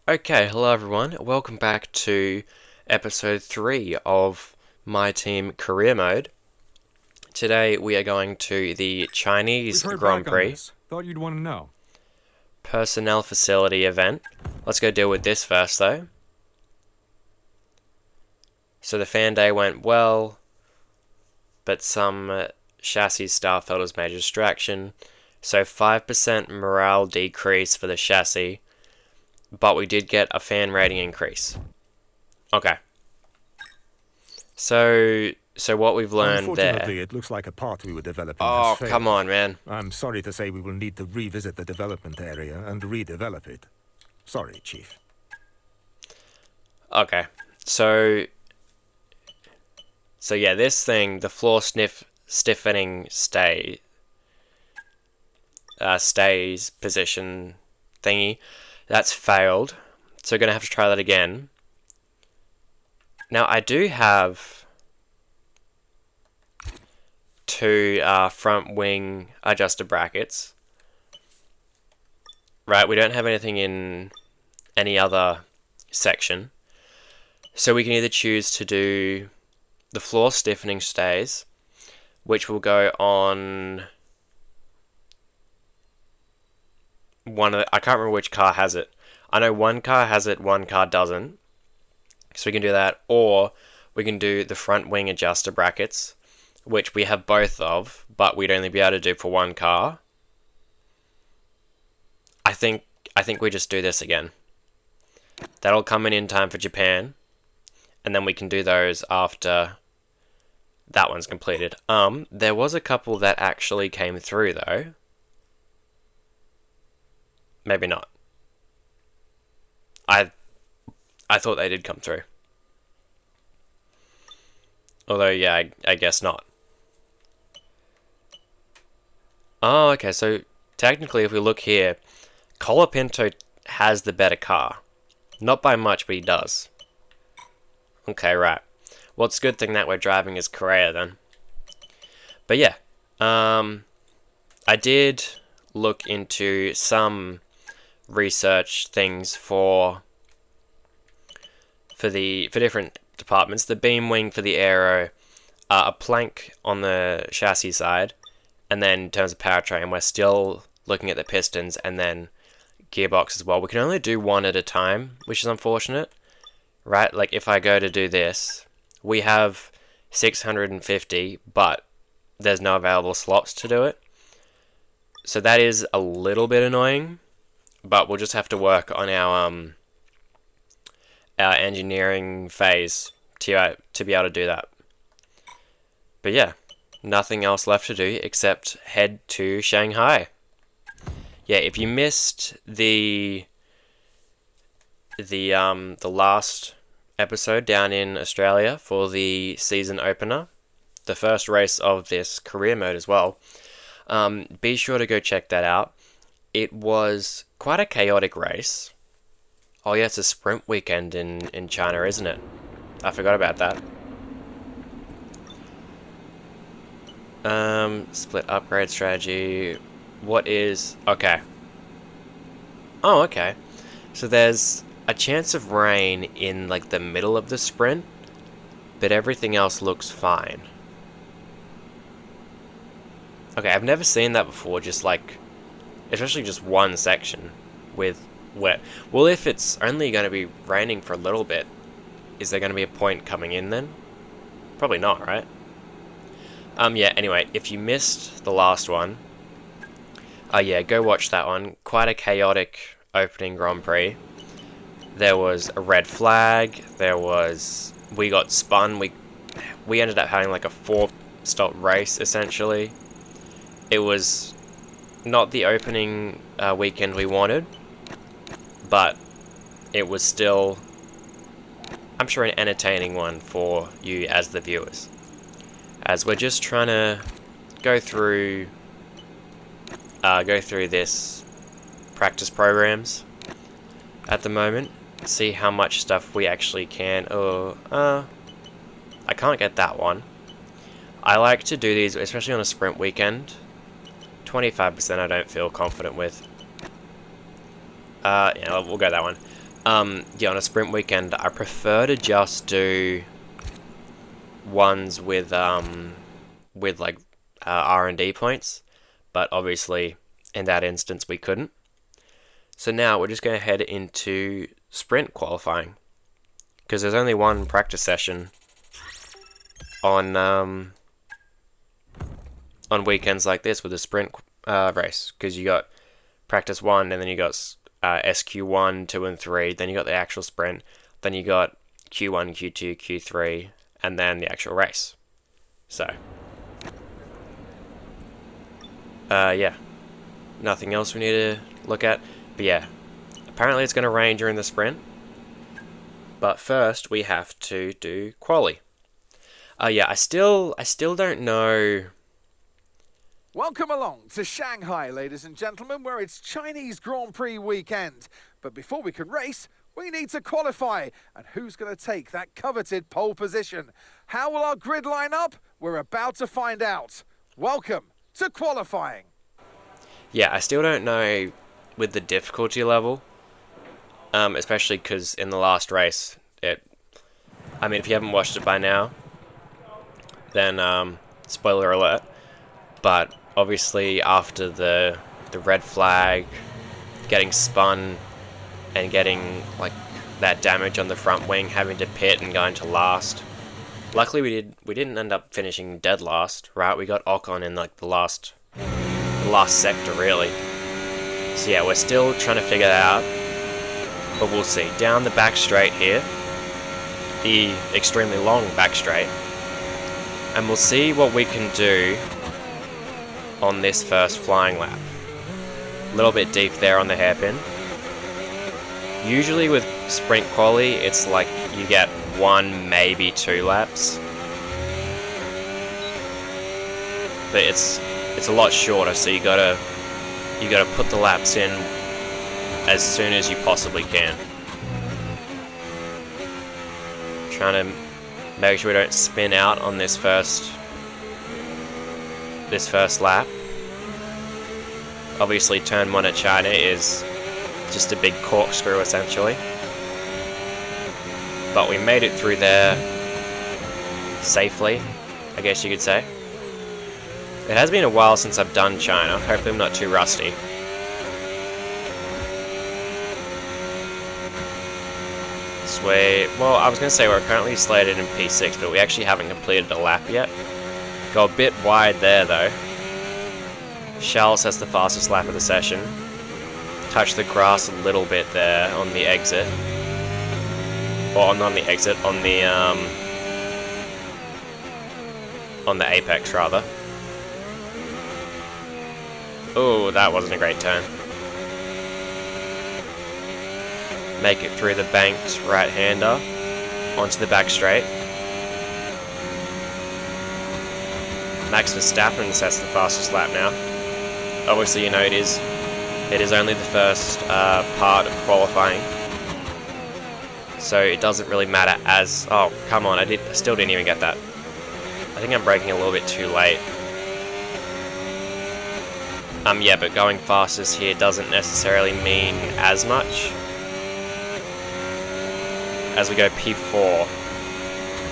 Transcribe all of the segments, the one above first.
Okay, hello everyone. Welcome back to episode 3 of My Team Career Mode. Today we are going to the We've Chinese heard Grand back on Prix this. Thought you'd want to know. Personnel Facility event. Let's go deal with this first though. So the fan day went well, but some chassis staff felt it was a major distraction. So 5% morale decrease for the chassis, but we did get a fan rating increase. Okay. So what we've learned there. Unfortunately, it looks like a part we were developing has Oh, come failed. on, man. I'm sorry to say we will need to revisit the development area and redevelop it. Sorry, Chief. Okay. So yeah, this thing, the floor stiffening stays position thingy, that's failed. So we're gonna have to try that again. Now I do have two front wing adjuster brackets. Right, we don't have anything in any other section. So we can either choose to do the floor stiffening stays, which will go on I can't remember which car has it. I know one car has it, one car doesn't. So we can do that, or we can do the front wing adjuster brackets, which we have both of, but we'd only be able to do for one car. I think we just do this again. That'll come in time for Japan, and then we can do those after that one's completed. There was a couple that actually came through though. Maybe not. I thought they did come through. Although, yeah, I guess not. Oh, okay, so technically if we look here, Colapinto has the better car. Not by much, but he does. Okay, right. Well, it's a good thing that we're driving as Correa then. But yeah, I did look into some research things for different departments. The beam wing for the aero, a plank on the chassis side, and then in terms of powertrain, we're still looking at the pistons and then gearbox as well. We can only do one at a time, which is unfortunate, right? Like if I go to do this, we have 650, but there's no available slots to do it. So that is a little bit annoying, but we'll just have to work on our engineering phase to be able to do that. But yeah, nothing else left to do except head to Shanghai. Yeah, if you missed the last episode down in Australia for the season opener, the first race of this career mode as well, be sure to go check that out. It was quite a chaotic race. Oh yeah, it's a sprint weekend in China, isn't it? I forgot about that. Split upgrade strategy. What is... Okay. Oh, okay. So there's a chance of rain in like the middle of the sprint, but everything else looks fine. Okay, I've never seen that before, just like... Especially just one section with wet. Well, if it's only going to be raining for a little bit, is there going to be a point coming in then? Probably not, right? Yeah, anyway, if you missed the last one, yeah, go watch that one. Quite a chaotic opening Grand Prix. There was a red flag, we got spun, we ended up having like a 4-stop race, essentially. It was not the opening weekend we wanted, but it was still, I'm sure, an entertaining one for you as the viewers. As we're just trying to go through this practice programs at the moment, see how much stuff we actually can. I can't get that one. I like to do these, especially on a sprint weekend. 25% I don't feel confident with. Yeah, we'll go that one. Yeah, on a sprint weekend, I prefer to just do ones with like R&D points, but obviously in that instance we couldn't. So now we're just going to head into sprint qualifying, because there's only one practice session on weekends like this with a sprint race, because you got practice 1, and then you got SQ1, 2 and 3, then you got the actual sprint, then you got Q1, Q2, Q3, and then the actual race. So yeah, nothing else we need to look at. But yeah, apparently it's going to rain during the sprint, but first we have to do quali. Yeah, I still don't know. Welcome along to Shanghai, ladies and gentlemen, where it's Chinese Grand Prix weekend. But before we can race, we need to qualify. And who's going to take that coveted pole position? How will our grid line up? We're about to find out. Welcome to qualifying. Yeah, I still don't know with the difficulty level, especially because in the last race, I mean, if you haven't watched it by now, then spoiler alert. But obviously, after the red flag, getting spun, and getting like that damage on the front wing, having to pit and going to last. Luckily, we didn't end up finishing dead last, right? We got Ocon in like the last sector, really. So yeah, we're still trying to figure that out, but we'll see. Down the back straight here, the extremely long back straight, and we'll see what we can do on this first flying lap. A little bit deep there on the hairpin. Usually with sprint quali, it's like you get 1, maybe 2 laps, but it's a lot shorter, so you gotta put the laps in as soon as you possibly can. Trying to make sure we don't spin out on this first lap. Obviously, turn 1 at China is just a big corkscrew, essentially. But we made it through there safely, I guess you could say. It has been a while since I've done China. Hopefully I'm not too rusty. Sweet. Well, I was going to say we're currently slated in P6, but we actually haven't completed a lap yet. Go a bit wide there, though. Charles has the fastest lap of the session. Touch the grass a little bit there on the exit. Or not on the exit, on the apex, rather. Oh, that wasn't a great turn. Make it through the banked right-hander onto the back straight. Max Verstappen sets the fastest lap now. Obviously, you know it is only the first part of qualifying, so it doesn't really matter as. Oh, come on! I still didn't even get that. I think I'm braking a little bit too late. Yeah, but going fastest here doesn't necessarily mean as much. As we go P4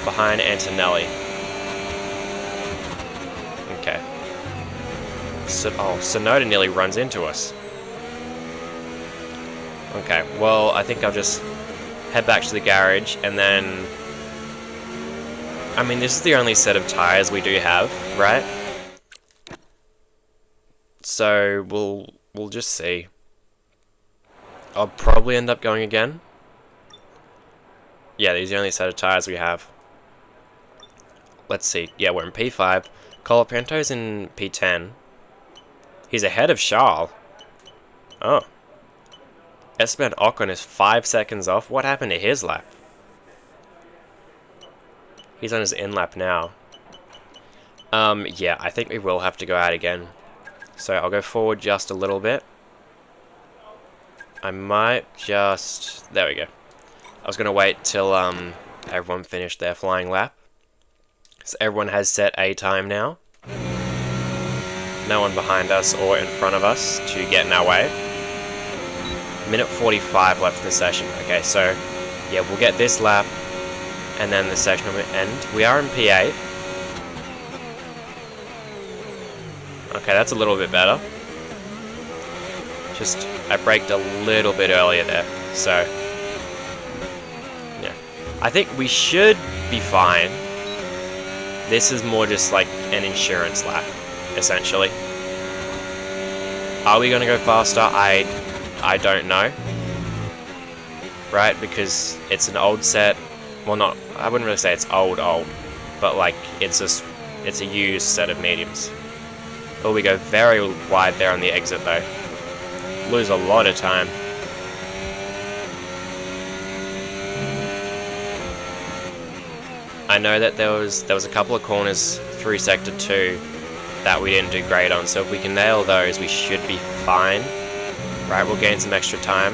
behind Antonelli. Okay. Sonoda nearly runs into us. Okay, well, I think I'll just head back to the garage, and then... I mean, this is the only set of tires we do have, right? So, we'll just see. I'll probably end up going again. Yeah, these are the only set of tires we have. Let's see. Yeah, we're in P5. Colapinto's in P10. He's ahead of Charles. Oh. Esteban Ocon is 5 seconds off. What happened to his lap? He's on his in-lap now. Yeah, I think we will have to go out again. So I'll go forward just a little bit. I might just... There we go. I was going to wait till everyone finished their flying lap. So everyone has set a time now. No one behind us or in front of us to get in our way. Minute 45 left in the session. Okay, so yeah, we'll get this lap, and then the session will end. We are in P8. Okay, that's a little bit better. Just, I braked a little bit earlier there, so yeah. I think we should be fine. This is more just like an insurance lap, essentially. Are we going to go faster? I don't know. Right, because it's an old set. Well, not, I wouldn't really say it's old, but like it's a used set of mediums. Oh, we go very wide there on the exit though. Lose a lot of time. I know that there was a couple of corners through sector 2 that we didn't do great on, so if we can nail those, we should be fine. Right, we'll gain some extra time.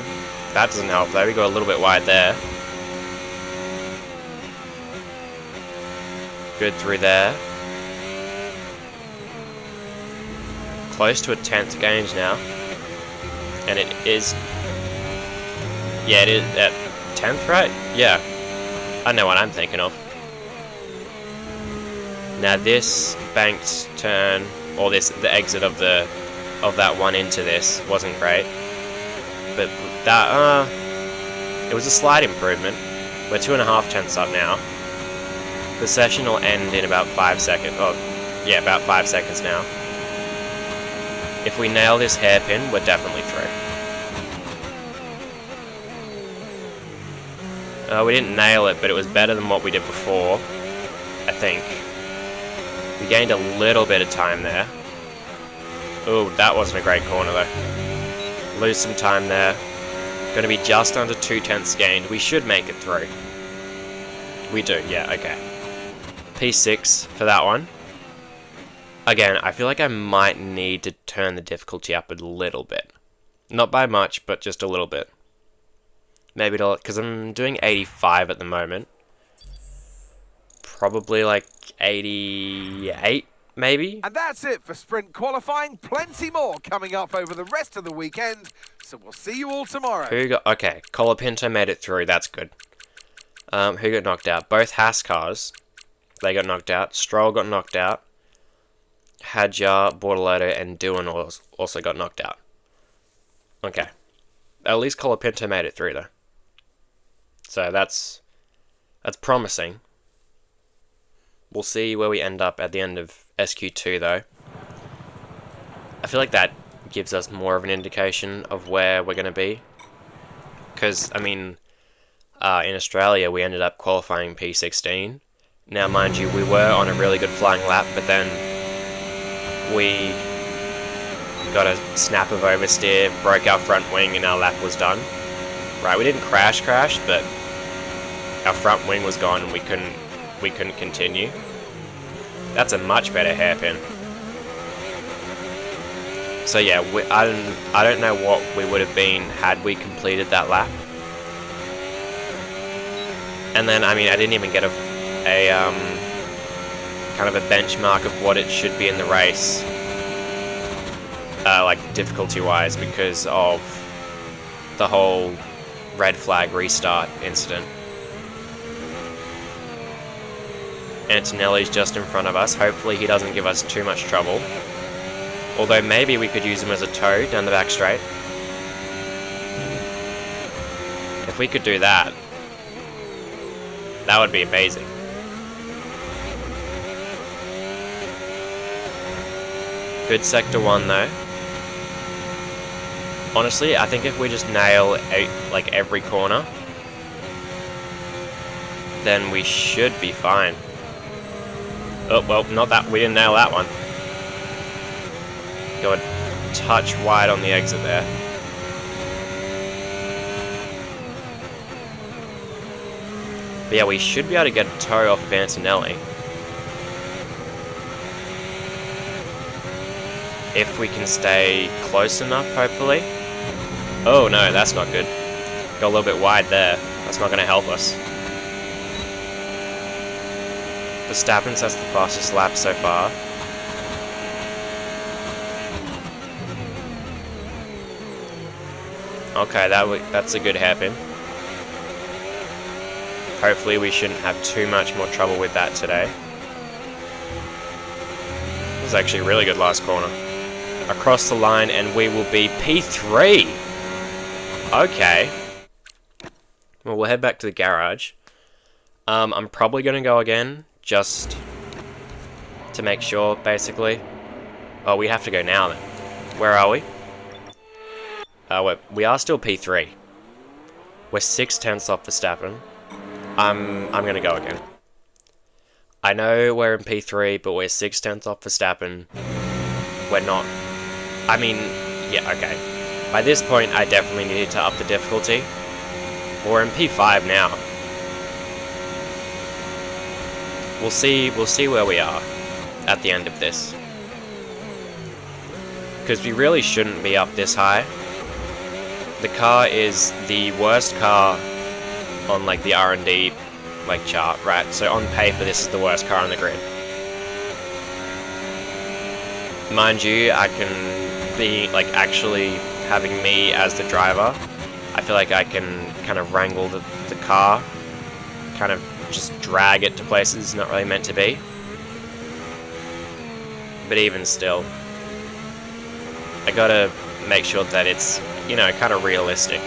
That doesn't help though, we go a little bit wide there. Good through there. Close to a 10th gauge now. And it is... Yeah, it is at 10th, right? Yeah. I know what I'm thinking of. Now this banked turn, or the exit of that one into this wasn't great. But that, it was a slight improvement. We're 2.5 tenths up now. The session will end in about 5 seconds. Oh, yeah, about 5 seconds now. If we nail this hairpin, we're definitely through. We didn't nail it, but it was better than what we did before, I think. We gained a little bit of time there. Oh, that wasn't a great corner though. Lose some time there. Going to be just under 2 tenths gained. We should make it through. We do, yeah, okay. P6 for that one. Again, I feel like I might need to turn the difficulty up a little bit. Not by much, but just a little bit. Maybe to, because I'm doing 85 at the moment. Probably like 88, maybe? And that's it for sprint qualifying. Plenty more coming up over the rest of the weekend. So we'll see you all tomorrow. Okay, Colapinto made it through, that's good. Who got knocked out? Both Haas cars. They got knocked out. Stroll got knocked out. Hadjar, Bortolotto, and Doohan also got knocked out. Okay. At least Colapinto made it through though. So that's promising. We'll see where we end up at the end of SQ2 though. I feel like that gives us more of an indication of where we're going to be. Because, I mean, in Australia we ended up qualifying P16. Now mind you, we were on a really good flying lap, but then we got a snap of oversteer, broke our front wing, and our lap was done. Right, we didn't crash, but our front wing was gone and we couldn't continue. That's a much better hairpin. So yeah, I don't know what we would have been had we completed that lap. And then, I mean, I didn't even get a kind of a benchmark of what it should be in the race, like difficulty-wise, because of the whole red flag restart incident. Antonelli's just in front of us. Hopefully he doesn't give us too much trouble. Although maybe we could use him as a tow down the back straight. If we could do that, that would be amazing. Good sector 1 though. Honestly, I think if we just nail like every corner, then we should be fine. Oh, well, not that. We didn't nail that one. Go a touch wide on the exit there. But yeah, we should be able to get a tow off of Antonelli. If we can stay close enough, hopefully. Oh no, that's not good. Got a little bit wide there. That's not going to help us. Verstappen sets the fastest lap so far. Okay, that's a good hairpin. Hopefully we shouldn't have too much more trouble with that today. This is actually a really good last corner. Across the line, and we will be P3. Okay. Well, we'll head back to the garage. I'm probably going to go again, just to make sure, basically. Oh, we have to go now, then. Where are we? We are still P3. We're 6/10 off Verstappen. I'm going to go again. I know we're in P3, but we're 6/10 off Verstappen. We're not... I mean, yeah, okay. By this point, I definitely needed to up the difficulty. We're in P5 now. We'll see where we are at the end of this. Because we really shouldn't be up this high. The car is the worst car on like the R&D like chart, right? So on paper, this is the worst car on the grid. Mind you, I can be like actually having me as the driver. I feel like I can kind of wrangle the car, kind of just drag it to places it's not really meant to be. But even still, I gotta make sure that it's, you know, kind of realistic.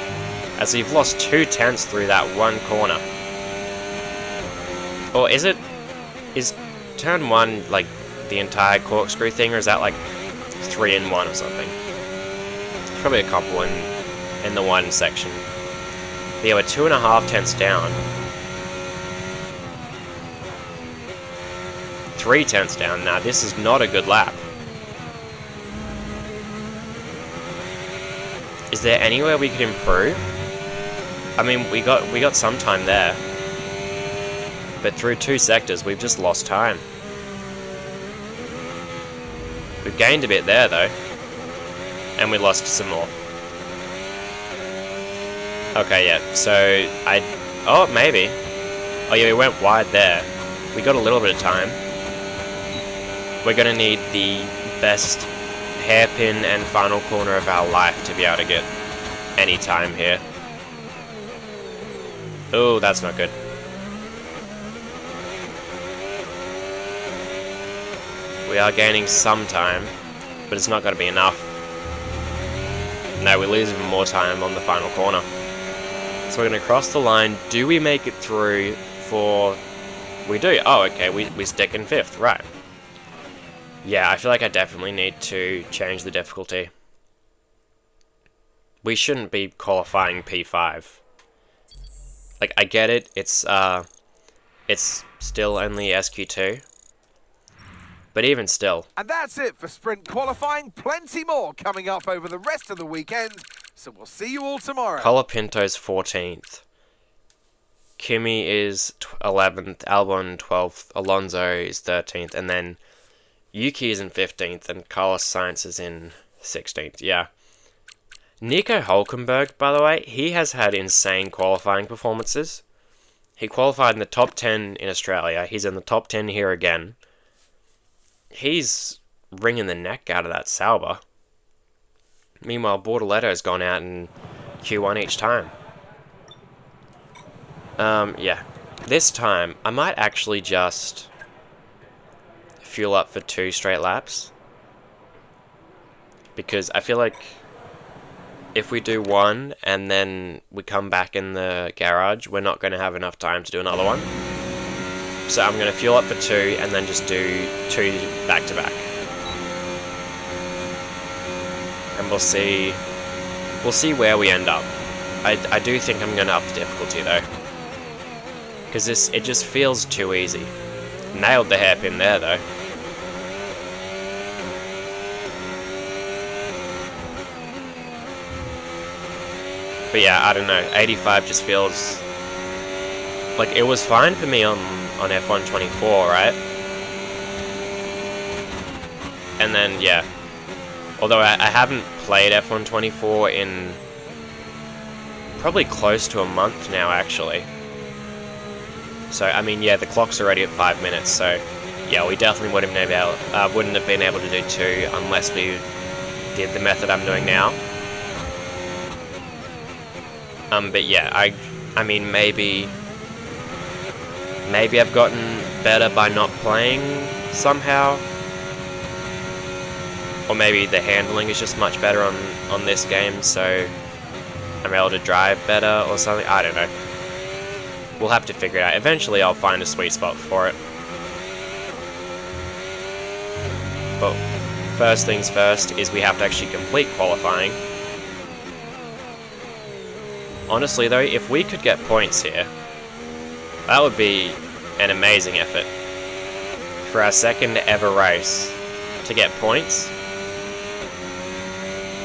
As we've lost 2/10 through that one corner. Or is turn 1 like the entire corkscrew thing, or is that like 3 in 1 or something? Probably a couple in the one section. But yeah, we're 2.5 down. 3/10 down. Now this is not a good lap. Is there anywhere we could improve? I mean, we got some time there, but through 2 sectors we've just lost time. We've gained a bit there though, and we lost some more. Okay, yeah. So oh maybe. Oh yeah, we went wide there. We got a little bit of time. We're gonna need the best hairpin and final corner of our life to be able to get any time here. Oh, that's not good. We are gaining some time, but it's not going to be enough. No, we lose even more time on the final corner. So we're going to cross the line. Do we make it through for... We do. Oh, okay, we stick in 5th, right. Yeah, I feel like I definitely need to change the difficulty. We shouldn't be qualifying P5. Like, I get it, it's still only SQ2. But even still. And that's it for sprint qualifying. Plenty more coming up over the rest of the weekend. So we'll see you all tomorrow. Colapinto's 14th. Kimi is 11th. Albon 12th. Alonso is 13th. And then Yuki is in 15th. And Carlos Sainz is in 16th. Yeah. Nico Hülkenberg, by the way, he has had insane qualifying performances. He qualified in the top 10 in Australia. He's in the top 10 here again. He's wringing the neck out of that Sauber. Meanwhile, Bortoletto's gone out in Q1 each time. Yeah. This time, I might actually just fuel up for 2 straight laps. Because I feel like if we do 1 and then we come back in the garage, we're not going to have enough time to do another one. So I'm going to fuel up for 2 and then just do 2 back to back. And we'll see where we end up. I do think I'm going to up the difficulty though. Because it just feels too easy. Nailed the hairpin there though. But yeah, I don't know. 85 just feels like it was fine for me on F1 24, right? And then yeah, although I haven't played F1 24 in probably close to a month now, actually. So I mean, yeah, the clock's already at 5 minutes. So yeah, we definitely wouldn't have been able to do 2 unless we did the method I'm doing now. But yeah, I mean, maybe I've gotten better by not playing somehow. Or maybe the handling is just much better on this game, so I'm able to drive better or something. I don't know. We'll have to figure it out. Eventually I'll find a sweet spot for it. But first things first is we have to actually complete qualifying. Honestly though, if we could get points here, that would be an amazing effort. For our second ever race, to get points,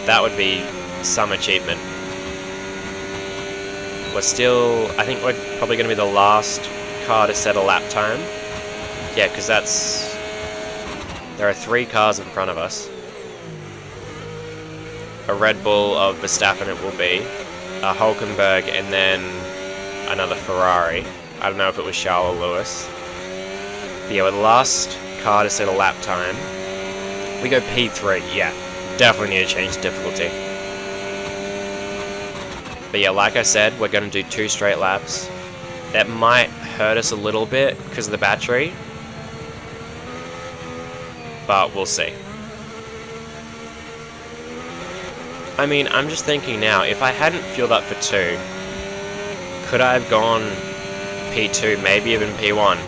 that would be some achievement. We're still, I think we're probably going to be the last car to set a lap time. Yeah, because there are 3 cars in front of us. A Red Bull of Verstappen it will be, a Hulkenberg, and then another Ferrari. I don't know if it was Charles or Lewis. But yeah, we're the last car to set a lap time. We go P3, yeah. Definitely need to change the difficulty. But yeah, like I said, we're going to do 2 straight laps. That might hurt us a little bit because of the battery. But we'll see. I mean, I'm just thinking now, if I hadn't fueled up for 2, could I have gone P2, maybe even P1?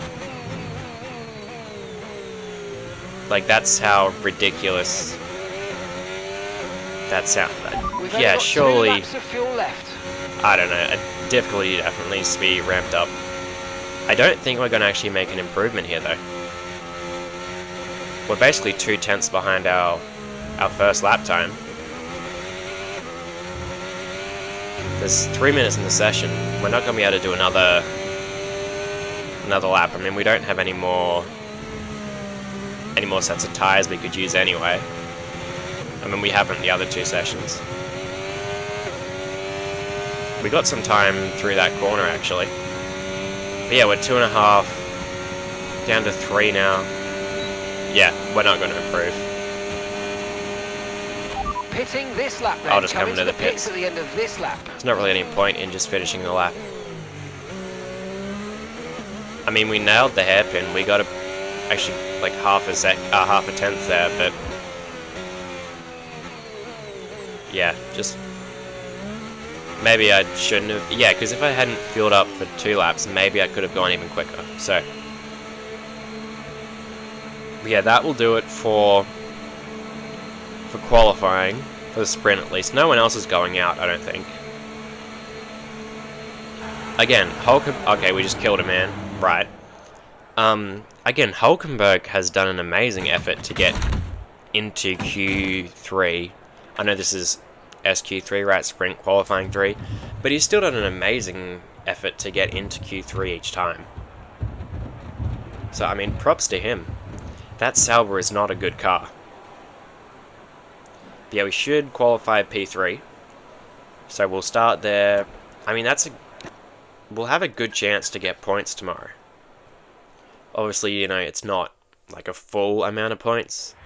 Like, that's how ridiculous that sounds. Yeah, surely, I don't know, a difficulty definitely needs to be ramped up. I don't think we're going to actually make an improvement here, though. We're basically 2/10 behind our first lap time. There's 3 minutes in the session. We're not going to be able to do another lap. I mean, we don't have any more sets of tires we could use anyway. I mean, we haven't the other 2 sessions. We got some time through that corner, actually. But yeah, we're 2.5 down to 3 now. Yeah, we're not going to improve. Pitting this lap then. I'll just come into the pits. At the end of this lap. There's not really any point in just finishing the lap. I mean, we nailed the hairpin. We got actually like half a tenth there, but yeah, just maybe I shouldn't have. Yeah, because if I hadn't fueled up for 2 laps, maybe I could have gone even quicker. So yeah, that will do it for qualifying, for the sprint at least. No one else is going out, I don't think. Again, okay, we just killed a man. Right. Again, Hulkenberg has done an amazing effort to get into Q3. I know this is SQ3, right? Sprint qualifying 3. But he's still done an amazing effort to get into Q3 each time. So, I mean, props to him. That Sauber is not a good car. But yeah, we should qualify P3. So we'll start there. I mean, we'll have a good chance to get points tomorrow. Obviously, you know, it's not like a full amount of points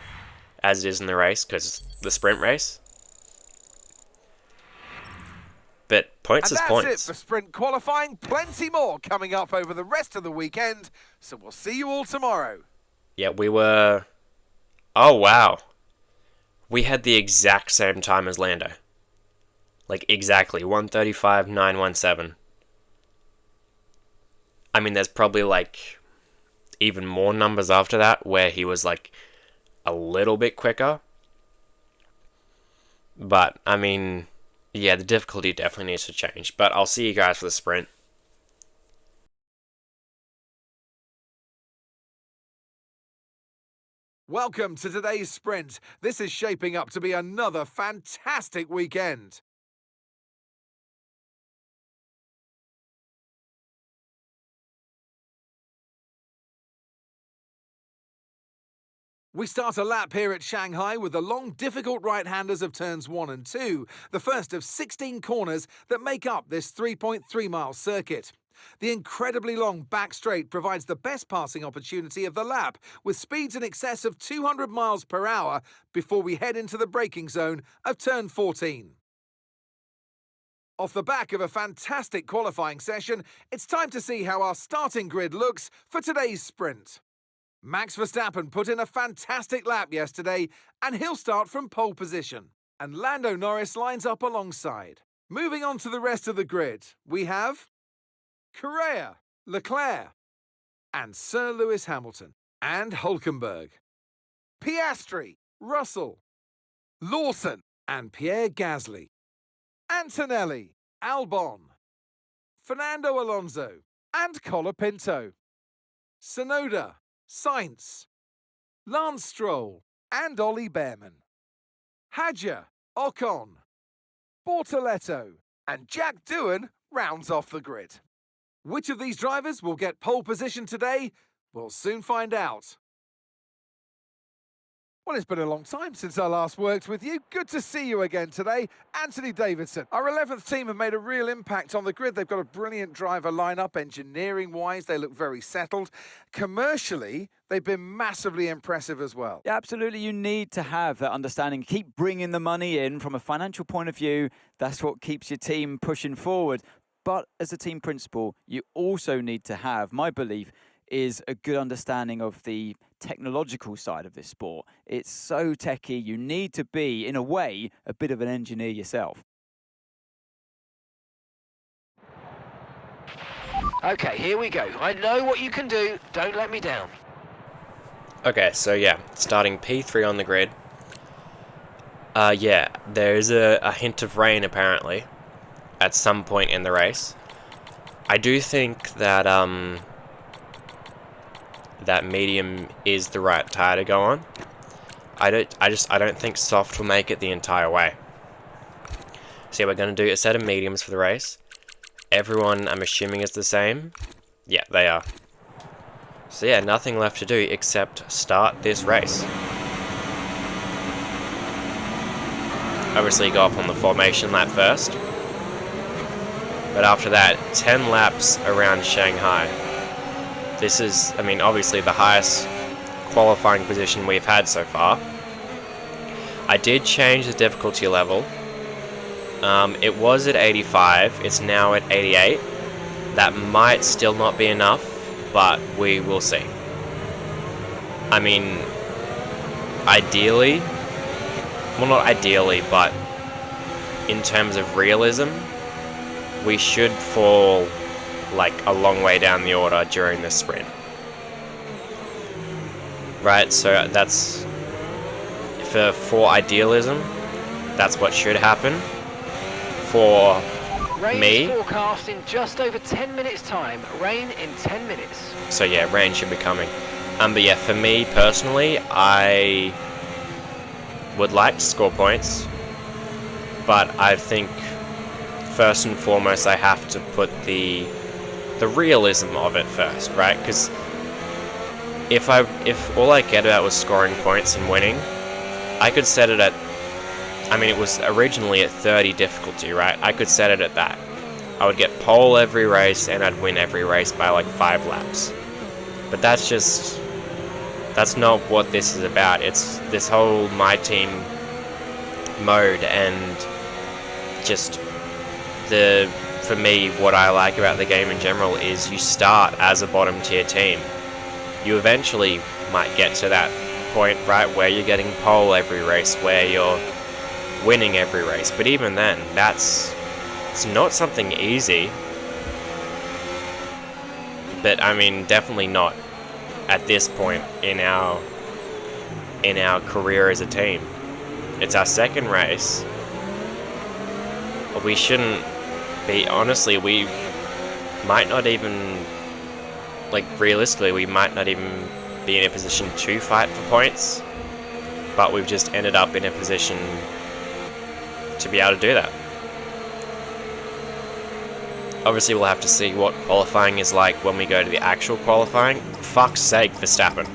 as it is in the race, because it's the sprint race. But points is points. And that's it for sprint qualifying. Plenty more coming up over the rest of the weekend. So we'll see you all tomorrow. Yeah, we were... Oh, wow. We had the exact same time as Lando. Like, exactly. 1:35.917. I mean, there's probably, like, even more numbers after that where he was, like, a little bit quicker. But, I mean, yeah, the difficulty definitely needs to change. But I'll see you guys for the sprint. Welcome to today's sprint. This is shaping up to be another fantastic weekend. We start a lap here at Shanghai with the long, difficult right-handers of turns 1 and 2, the first of 16 corners that make up this 3.3-mile circuit. The incredibly long back straight provides the best passing opportunity of the lap, with speeds in excess of 200 miles per hour before we head into the braking zone of turn 14. Off the back of a fantastic qualifying session, it's time to see how our starting grid looks for today's sprint. Max Verstappen put in a fantastic lap yesterday, and he'll start from pole position. And Lando Norris lines up alongside. Moving on to the rest of the grid, we have Correa, Leclerc, and Sir Lewis Hamilton, and Hülkenberg, Piastri, Russell, Lawson, and Pierre Gasly, Antonelli, Albon, Fernando Alonso, and Colapinto, Tsunoda, Sainz, Lance Stroll, and Ollie Behrman, Hadjar, Ocon, Bortoletto, and Jack Doohan rounds off the grid. Which of these drivers will get pole position today? We'll soon find out. Well, it's been a long time since I last worked with you. Good to see you again today. Anthony Davidson. Our 11th team have made a real impact on the grid. They've got a brilliant driver lineup. Engineering-wise, they look very settled. Commercially, they've been massively impressive as well. Yeah, absolutely. You need to have that understanding. Keep bringing the money in from a financial point of view. That's what keeps your team pushing forward. But as a team principal, you also need to have, my belief, is a good understanding of the technological side of this sport. It's so techy. You need to be, in a way, a bit of an engineer yourself. Okay, here we go. I know what you can do. Don't let me down. Okay, so yeah, starting P3 on the grid. Yeah, there's a hint of rain apparently at some point in the race. I do think that that medium is the right tire to go on. I don't think soft will make it the entire way. So yeah, we're going to do a set of mediums for the race. Everyone, I'm assuming, is the same. Yeah, they are. So yeah, nothing left to do except start this race. Obviously go up on the formation lap first. But after that, 10 laps around Shanghai. This is, I mean, obviously the highest qualifying position we've had so far. I did change the difficulty level. It was at 85, it's now at 88. That might still not be enough, but we will see. I mean, ideally, well, not ideally, but in terms of realism, we should fall like a long way down the order during this sprint. Right, so that's for idealism, that's what should happen. For Rain me, is forecast in just over 10 minutes time. Rain in 10 minutes. so yeah, rain should be coming. But yeah, for me personally, I would like to score points, but I think first and foremost I have to put the realism of it first, right? Because if all I cared about was scoring points and winning, I could set it at, I mean, it was originally at 30 difficulty, right? I could set it at that. I would get pole every race and I'd win every race by like 5 laps. But that's not what this is about. It's this whole my team mode, and just for me, what I like about the game in general is you start as a bottom tier team. You eventually might get to that point, right, where you're getting pole every race, where you're winning every race. But even then, it's not something easy. But I mean, definitely not at this point in our career as a team. It's our second race. We shouldn't be, honestly, we might not even, like, realistically, we might not even be in a position to fight for points, but we've just ended up in a position to be able to do that. Obviously, we'll have to see what qualifying is like when we go to the actual qualifying. Fuck's sake, Verstappen.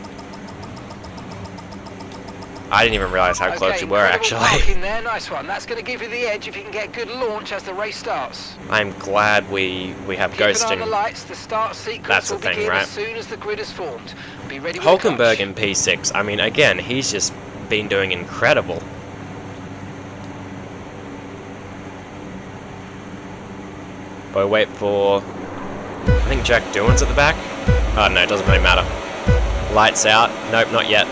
I didn't even realise how close we were, actually. Parking there, nice one. That's going to give you the edge if you can get good launch as the race starts. I'm glad we have Keep ghosting. an eye on the lights. The start sequence That's the will thing, begin right? as soon as the grid is formed. Be ready with Hülkenberg the in P6, I mean, again, he's just been doing incredible. We'll wait for... I think Jack Doohan's at the back. Oh no, it doesn't really matter. Lights out. Nope, not yet.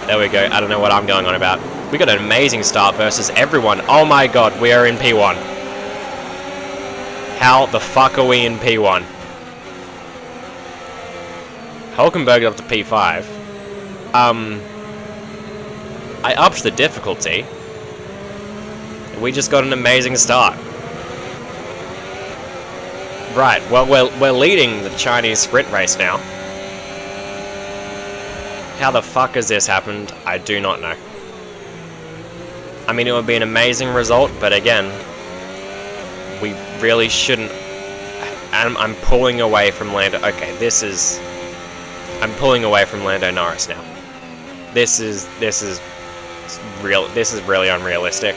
There we go. I don't know what I'm going on about. We got an amazing start versus everyone. Oh my god, we are in P1. How the fuck are we in P1? Hulkenberg up to P5. I upped the difficulty. We just got an amazing start. Right, well, we're leading the Chinese sprint race now. How the fuck has this happened? I do not know. I mean, it would be an amazing result, but again, we really shouldn't... I'm pulling away from Lando... Okay, this is... I'm pulling away from Lando Norris now. This is real. This is really unrealistic.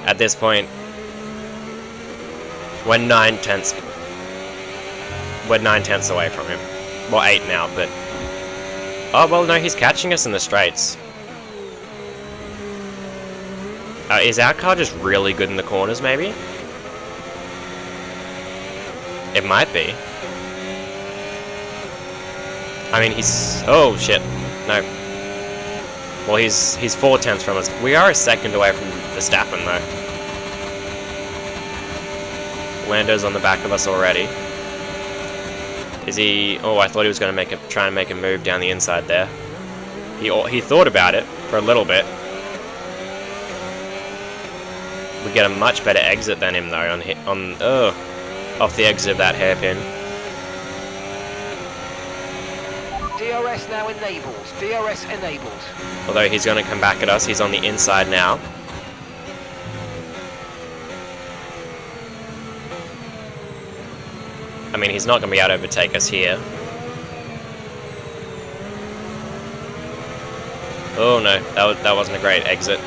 At this point, we're 9/10. We're 9/10 away from him. Well, 8 now, but... Oh, well, no, he's catching us in the straights. Is our car just really good in the corners, maybe? It might be. I mean, he's... Oh, shit. No. Well, he's 4/10 from us. We are a second away from Verstappen, though. Lando's on the back of us already. Is he... Oh, I thought he was going to try and make a move down the inside there. He thought about it for a little bit. We get a much better exit than him, though, off the exit of that hairpin. DRS now enabled. DRS enabled. Although he's going to come back at us. He's on the inside now. I mean, he's not going to be able to overtake us here. Oh no, that wasn't a great exit.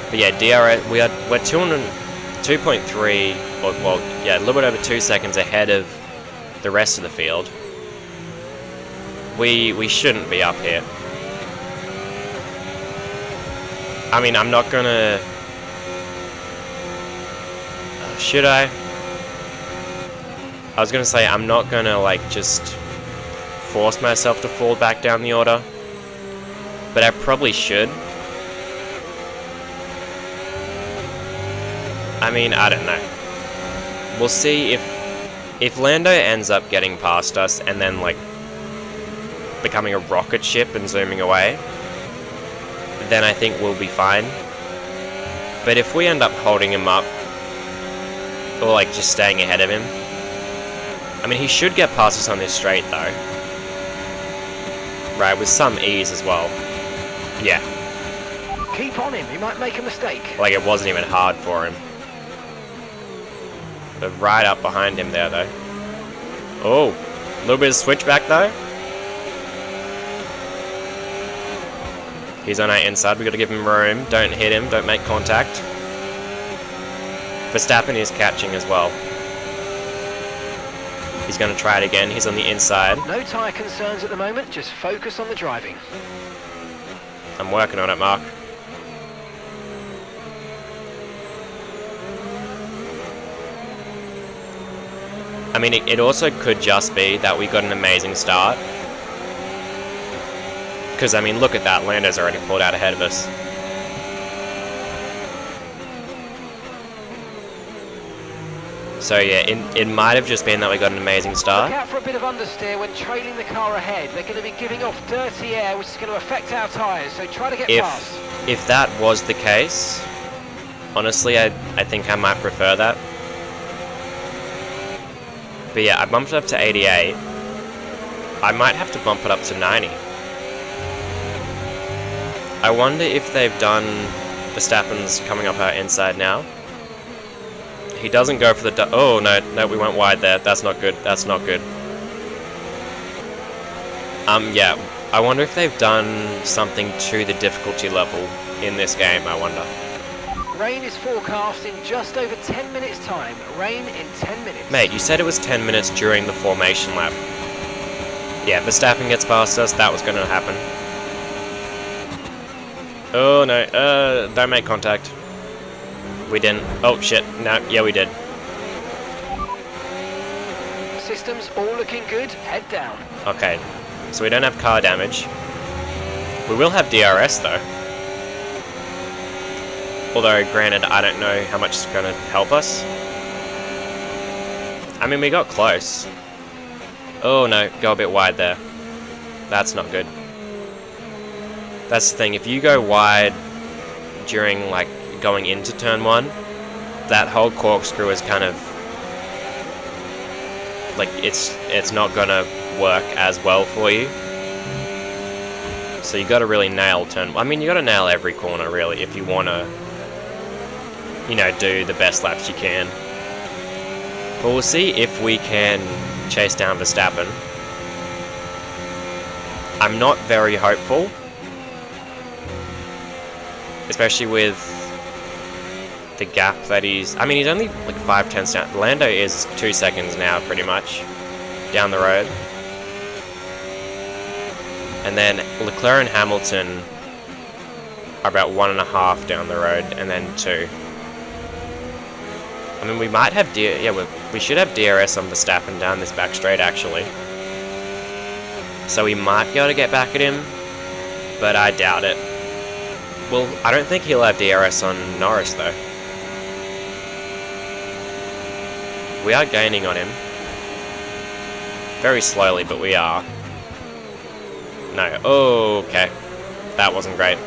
But yeah, DRS, we're 2.3, well, yeah, a little bit over 2 seconds ahead of the rest of the field. We shouldn't be up here. I mean, I'm not gonna... Should I? I was gonna say, I'm not gonna, like, just force myself to fall back down the order. But I probably should. I mean, I don't know. We'll see if Lando ends up getting past us and then, like, becoming a rocket ship and zooming away, then I think we'll be fine. But if we end up holding him up, or like just staying ahead of him, I mean, he should get past us on this straight though. Right, with some ease as well. Yeah. Keep on him, he might make a mistake. Like, it wasn't even hard for him. But right up behind him there though. Oh, a little bit of switchback though. He's on our inside, we've got to give him room. Don't hit him, don't make contact. Verstappen is catching as well. He's going to try it again, he's on the inside. No tyre concerns at the moment, just focus on the driving. I'm working on it, Mark. I mean, it also could just be that we got an amazing start. Because, I mean, look at that. Lando's already pulled out ahead of us. So, yeah, it might have just been that we got an amazing start. Look out for a bit of understeer when trailing the car ahead. They're going to be giving off dirty air, which is going to affect our tyres, so try to get past. If that was the case, honestly, I think I might prefer that. But yeah, I bumped it up to 88. I might have to bump it up to 90. I wonder if they've done Verstappen's coming up our inside now. He doesn't go for the... Oh, no, we went wide there. That's not good. That's not good. Yeah. I wonder if they've done something to the difficulty level in this game, I wonder. Rain is forecast in just over 10 minutes' time. Rain in 10 minutes. Mate, you said it was 10 minutes during the formation lap. Yeah, Verstappen gets past us. That was going to happen. Oh, no. Don't make contact. We didn't. Oh, shit. No, yeah, we did. systems all looking good. Head down. Okay, so we don't have car damage. We will have DRS though. Although, granted, I don't know how much it's going to help us. I mean, we got close. Oh no, go a bit wide there. That's not good. That's the thing, if you go wide during, like, going into turn 1, that whole corkscrew is kind of... like, it's not gonna work as well for you. So you gotta really nail turn... I mean, you gotta nail every corner, really, if you wanna... you know, do the best laps you can. But we'll see if we can chase down Verstappen. I'm not very hopeful. Especially with the gap that he's... I mean, he's only like 5/10 down. Lando is 2 seconds now, pretty much, down the road. And then Leclerc and Hamilton are about 1.5 down the road, and then 2. I mean, we might have we should have DRS on Verstappen down this back straight, actually. So we might be able to get back at him, but I doubt it. Well, I don't think he'll have DRS on Norris, though. We are gaining on him. Very slowly, but we are. No. Oh, okay. That wasn't great.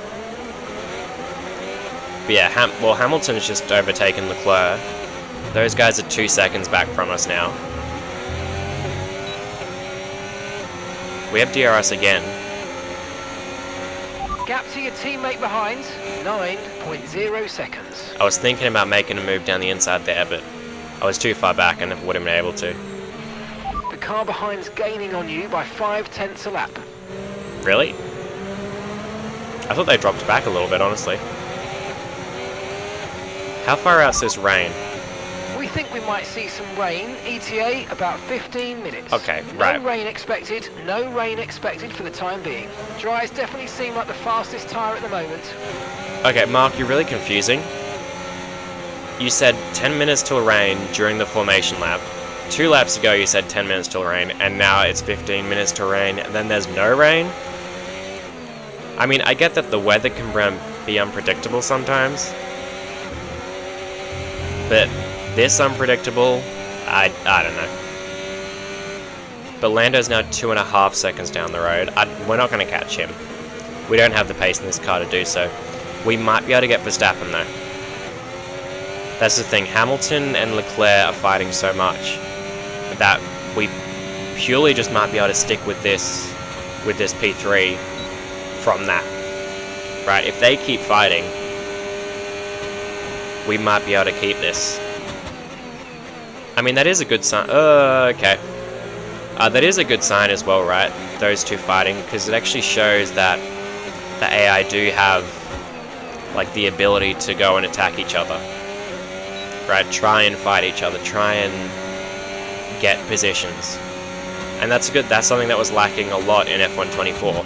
But yeah, Hamilton's just overtaken Leclerc. Those guys are 2 seconds back from us now. We have DRS again. Gap to your teammate behind, 9.0 seconds. I was thinking about making a move down the inside there, but I was too far back and wouldn't have been able to. The car behind's gaining on you by 0.5 a lap. Really? I thought they dropped back a little bit, honestly. How far out's this rain? We think we might see some rain. ETA about 15 minutes. Okay, right. No rain expected. No rain expected for the time being. Dries definitely seem like the fastest tyre at the moment. Okay, Mark, you're really confusing. You said 10 minutes till rain during the formation lap. 2 laps ago you said 10 minutes till rain, and now it's 15 minutes till rain, and then there's no rain? I mean, I get that the weather can be unpredictable sometimes. But this unpredictable, I don't know. But Lando's now 2.5 seconds down the road. We're not going to catch him. We don't have the pace in this car to do so. We might be able to get Verstappen though. That's the thing, Hamilton and Leclerc are fighting so much that we purely just might be able to stick with this P3 from that. Right, if they keep fighting, we might be able to keep this. I mean, that is a good sign. Okay. That is a good sign as well, right? Those two fighting, because it actually shows that the AI do have, like, the ability to go and attack each other. Right? Try and fight each other. Try and get positions. And that's good. That's something that was lacking a lot in F1 24.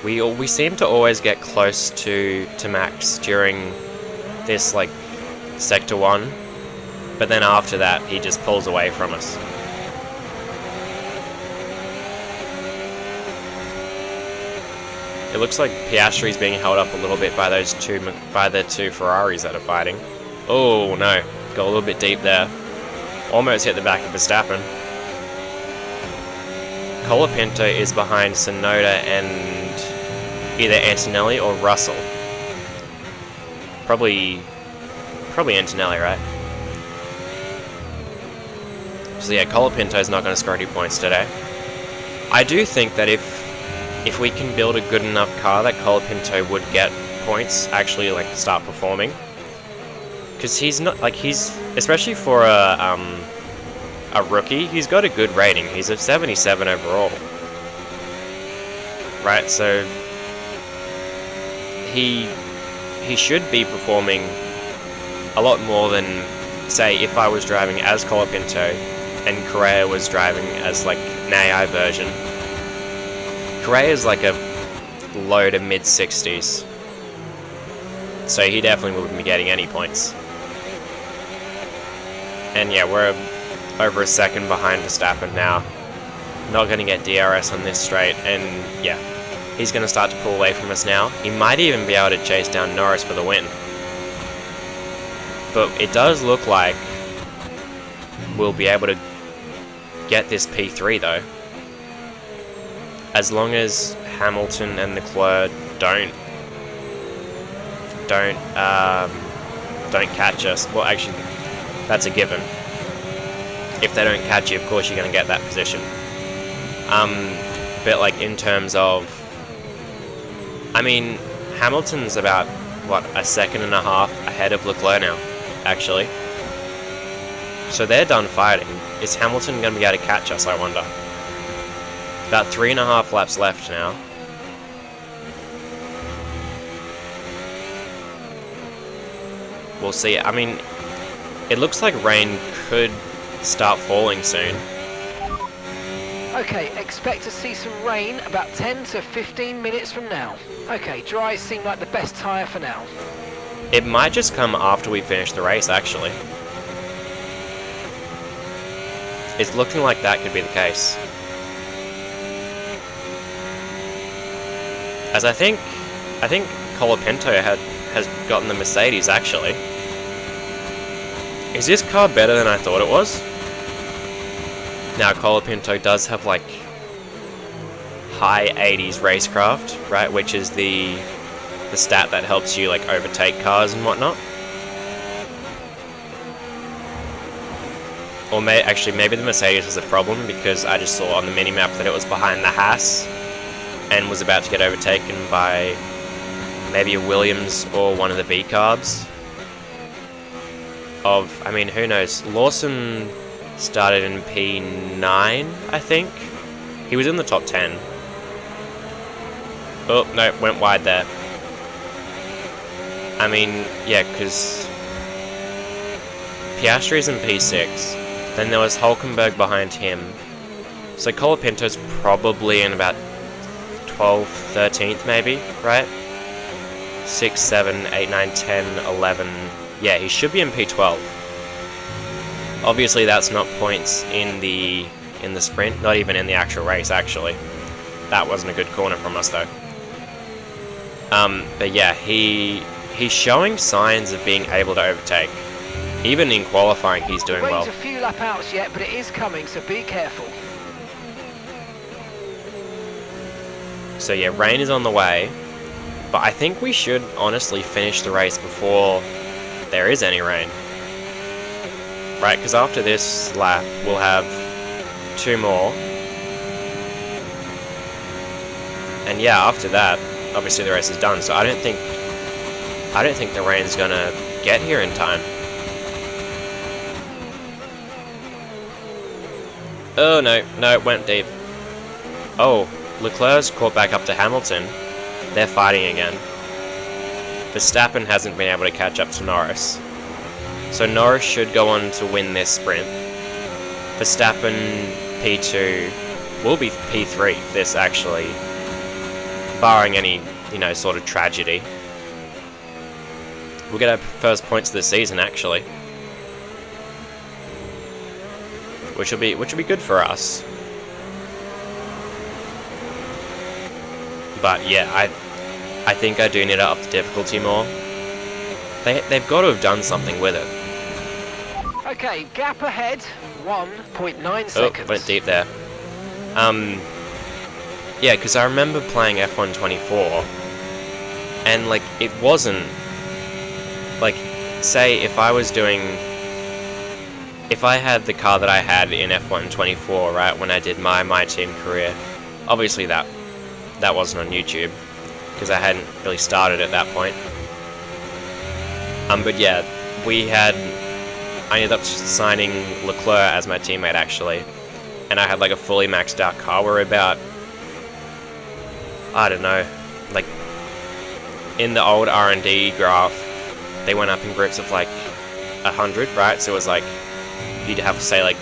We seem to always get close to Max during this, like, Sector 1, but then after that he just pulls away from us. It looks like Piastri's being held up a little bit by the two Ferraris that are fighting. Oh no, got a little bit deep there. Almost hit the back of Verstappen. Colapinto is behind Tsunoda and either Antonelli or Russell. Probably Antonelli, right? So yeah, Colapinto's not going to score any points today. I do think that if we can build a good enough car, that Colapinto would get points, actually, like, start performing. Because he's not, like, especially for a rookie, he's got a good rating. He's a 77 overall. Right, so he should be performing a lot more than, say, if I was driving as Colapinto and Correa was driving as, like, an AI version. Correa is like a low to mid 60s, so he definitely wouldn't be getting any points. And yeah, we're over a second behind Verstappen now. Not going to get DRS on this straight, and yeah, he's going to start to pull away from us now. He might even be able to chase down Norris for the win. But it does look like we'll be able to get this P3 though. As long as Hamilton and Leclerc don't catch us. Well, actually, that's a given. If they don't catch you, of course you're going to get that position. But like in terms of, I mean, Hamilton's about what, a second and a half ahead of Leclerc now, actually. So they're done fighting. Is Hamilton going to be able to catch us, I wonder? About 3.5 laps left now. We'll see. I mean, it looks like rain could start falling soon. Okay, expect to see some rain about 10 to 15 minutes from now. Okay, dry seem like the best tyre for now. It might just come after we finish the race, actually. It's looking like that could be the case. As I think Colapinto has gotten the Mercedes, actually. Is this car better than I thought it was? Now, Colapinto does have, like, high 80s racecraft, right? Which is the stat that helps you, like, overtake cars and whatnot. Or maybe the Mercedes was a problem, because I just saw on the minimap that it was behind the Haas and was about to get overtaken by maybe a Williams or one of the B carbs. I mean, who knows? Lawson started in P9, I think. He was in the top 10. Oh, no, went wide there. I mean, yeah, because Piastri's in P6. Then there was Hulkenberg behind him. So Colapinto's probably in about 12th, 13th maybe, right? 6, 7, 8, 9, 10, 11. Yeah, he should be in P12. Obviously that's not points in the sprint, not even in the actual race actually. That wasn't a good corner from us though. But yeah, he's showing signs of being able to overtake. Even in qualifying he's doing well. Rain's a few lap outs yet, but it is coming, so be careful. So yeah, rain is on the way. But I think we should honestly finish the race before there is any rain. Right, because after this lap, we'll have 2 more. And yeah, after that, obviously the race is done. So I don't think the rain's gonna get here in time. Oh no, it went deep. Oh, Leclerc's caught back up to Hamilton. They're fighting again. Verstappen hasn't been able to catch up to Norris. So Norris should go on to win this sprint. Verstappen P2 will be P3 this actually, barring any, sort of tragedy. We'll get our first points of the season actually. Which will be good for us. But yeah, I think I do need to up the difficulty more. They've got to have done something with it. Okay, gap ahead, 1.9 seconds. Oh, went deep there. Yeah, because I remember playing F1 24, and like it wasn't like, say if I had the car that I had in F1 24, right, when I did my team career, obviously that wasn't on YouTube because I hadn't really started at that point. But yeah, I ended up signing Leclerc as my teammate actually, and I had like a fully maxed out car. We're about, I don't know, like in the old R&D graph, they went up in groups of like 100, right? So it was like you'd have to say like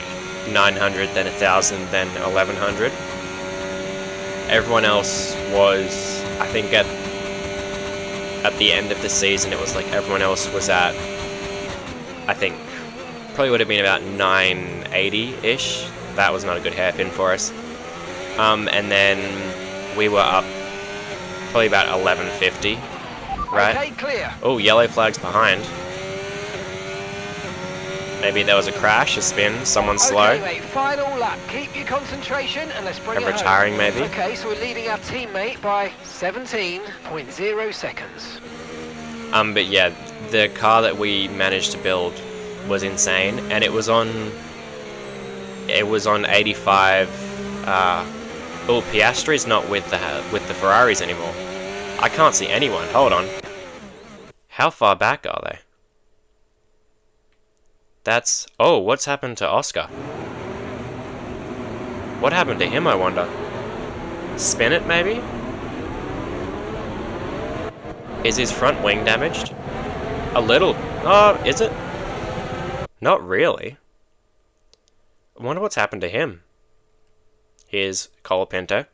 900, then 1,000, then 1,100. Everyone else was, I think at the end of the season, it was like everyone else was at, I think, probably would have been about 980-ish. That was not a good hairpin for us. And then we were up probably about 1150, right? Okay, clear. Oh, yellow flag's behind. Maybe there was a crash, a spin, someone's slow. Okay, mate, final lap. Keep your concentration and let's bring And it retiring, home. maybe? Okay, so we're leading our teammate by 17.0 seconds. But yeah, the car that we managed to build was insane, and it was on 85. Oh, Piastri's not with the Ferraris anymore. I can't see anyone. Hold on. How far back are they? That's... Oh, what's happened to Oscar? What happened to him, I wonder? Spin it, maybe? Is his front wing damaged? A little. Oh, is it? Not really. I wonder what's happened to him. Here's Colapinto.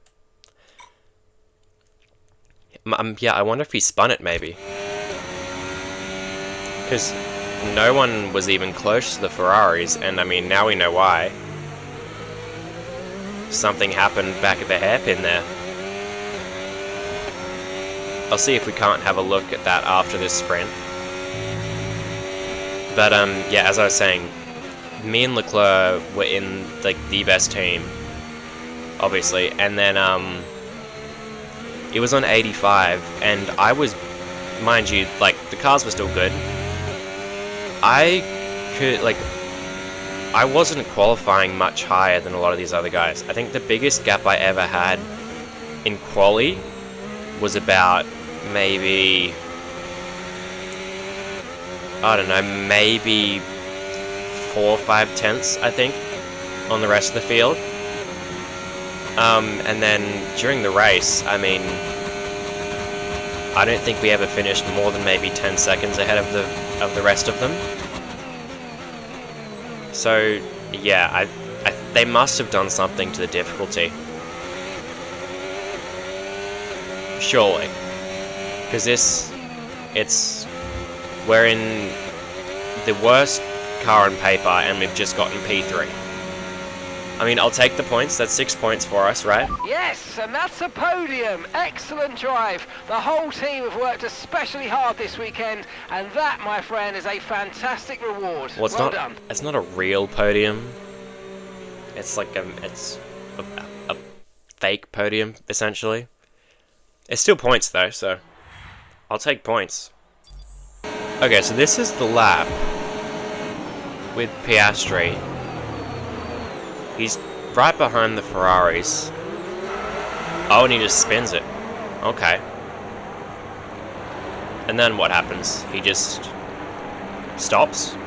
Yeah, I wonder if he spun it, maybe. Because no one was even close to the Ferraris, and I mean, now we know why. Something happened back at the hairpin there. I'll see if we can't have a look at that after this sprint. But yeah, as I was saying, me and Leclerc were in like the best team, obviously, and then it was on 85, and I was, mind you, like the cars were still good. I wasn't qualifying much higher than a lot of these other guys. I think the biggest gap I ever had in quali was about maybe, I don't know, maybe 4 or 5 tenths, I think, on the rest of the field. And then during the race, I mean, I don't think we ever finished more than maybe 10 seconds ahead of the rest of them. So yeah, they must have done something to the difficulty. Surely. Because we're in the worst car on paper and we've just gotten P3. I mean, I'll take the points. That's 6 points for us, right? Yes, and that's a podium. Excellent drive. The whole team have worked especially hard this weekend, and that, my friend, is a fantastic reward. Well, it's well done. It's not a real podium. It's like a fake podium, essentially. It's still points though, so I'll take points. Okay, so this is the lap with Piastri. He's right behind the Ferraris. Oh, and he just spins it. Okay. And then what happens? He just stops.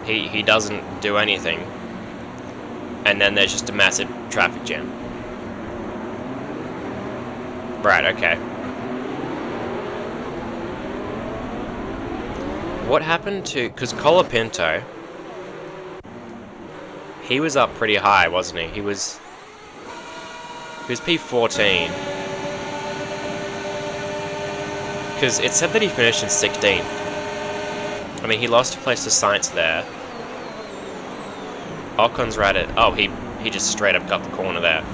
He doesn't do anything. And then there's just a massive traffic jam. Right, okay. What happened to... Because Colapinto, he was up pretty high, wasn't he? He was P14. Because it said that he finished in 16th. I mean, he lost a place to Sainz there. Ocon's right at... Oh, he just straight up cut the corner there.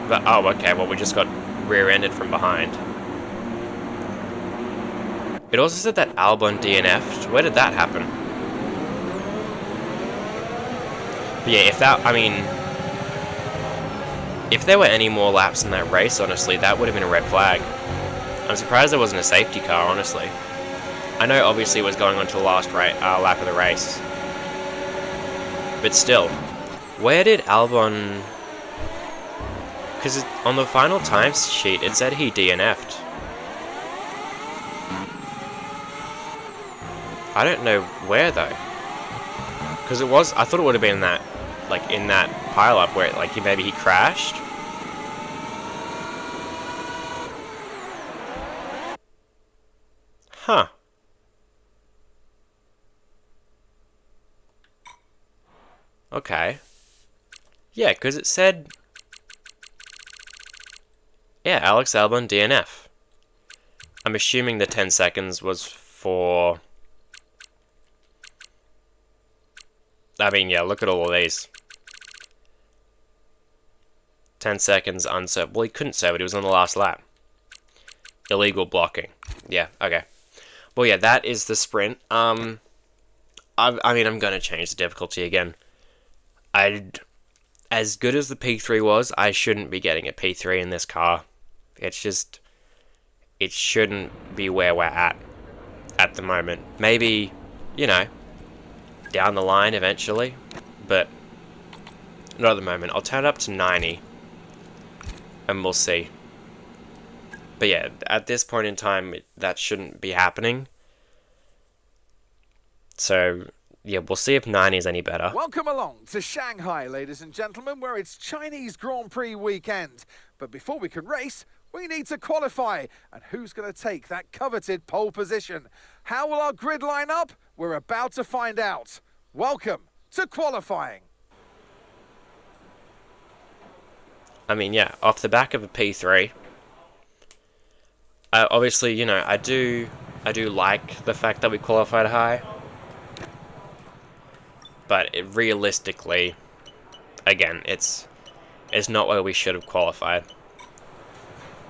But, oh, okay, well, we just got rear-ended from behind. It also said that Albon DNF'd. Where did that happen? But yeah, if there were any more laps in that race, honestly, that would have been a red flag. I'm surprised there wasn't a safety car, honestly. I know, obviously, it was going on to the last lap of the race. But still, where did Albon... Because on the final time sheet, it said he DNF'd. I don't know where though, because I thought it would have been that, like in that pile-up where maybe he crashed. Huh. Okay. Yeah, because it said, yeah, Alex Albon DNF. I'm assuming the 10 seconds was for... I mean, yeah, look at all of these. 10 seconds unserved. Well, he couldn't serve it. He was on the last lap. Illegal blocking. Yeah, okay. Well, yeah, that is the sprint. I mean, I'm going to change the difficulty again. As good as the P3 was, I shouldn't be getting a P3 in this car. It's just... It shouldn't be where we're at the moment. Maybe, you know, down the line eventually, but not at the moment. I'll turn it up to 90, and we'll see. But yeah, at this point in time, that shouldn't be happening. So, yeah, we'll see if 90 is any better. Welcome along to Shanghai, ladies and gentlemen, where it's Chinese Grand Prix weekend. But before we can race, we need to qualify. And who's going to take that coveted pole position? How will our grid line up? We're about to find out. Welcome to qualifying. I mean, yeah, off the back of a P3, obviously, you know, I do like the fact that we qualified high, but realistically, again, it's not where we should have qualified.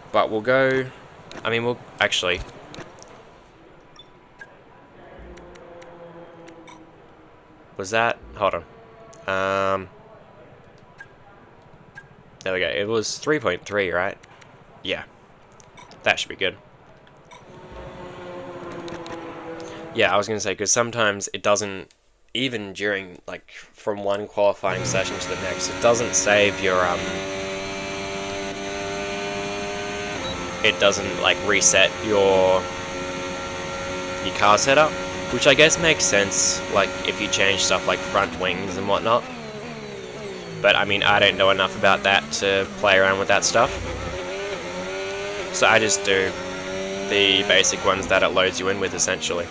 But we'll go. I mean, we'll actually. Was that? Hold on. There we go. It was 3.3, right? Yeah. That should be good. Yeah, I was going to say, because sometimes it doesn't, even during, like, from one qualifying session to the next, it doesn't save your, it doesn't, like, reset your car setup, which I guess makes sense, like, if you change stuff like front wings and whatnot. But, I mean, I don't know enough about that to play around with that stuff. So I just do the basic ones that it loads you in with, essentially.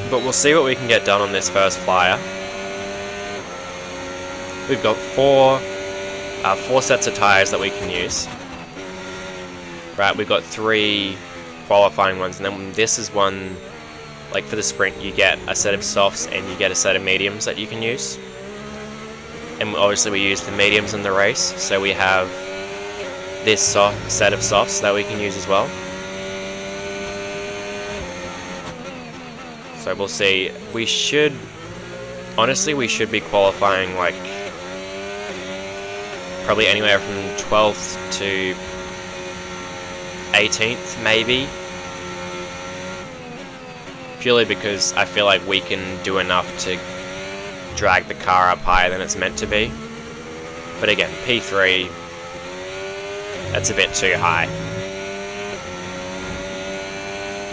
But we'll see what we can get done on this first flyer. We've got four sets of tyres that we can use. Right, we've got 3 qualifying ones, and then this is one, like for the sprint, you get a set of softs and you get a set of mediums that you can use. And obviously we use the mediums in the race, so we have this set of softs that we can use as well. So we'll see. We should, honestly, we should be qualifying like probably anywhere from 12th to 18th, maybe. Purely because I feel like we can do enough to drag the car up higher than it's meant to be. But again, P3, that's a bit too high.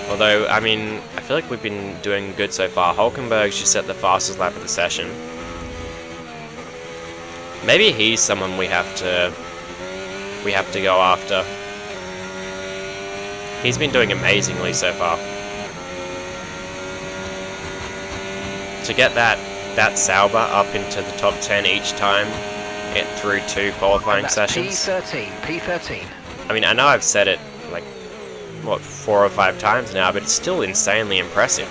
Although, I mean, I feel like we've been doing good so far. Hulkenberg's just set the fastest lap of the session. Maybe he's someone we have to go after. He's been doing amazingly so far. To get that Sauber up into the top 10 each time, get through 2 qualifying sessions. P13. I mean, I know I've said it like, what, 4 or 5 times now, but it's still insanely impressive.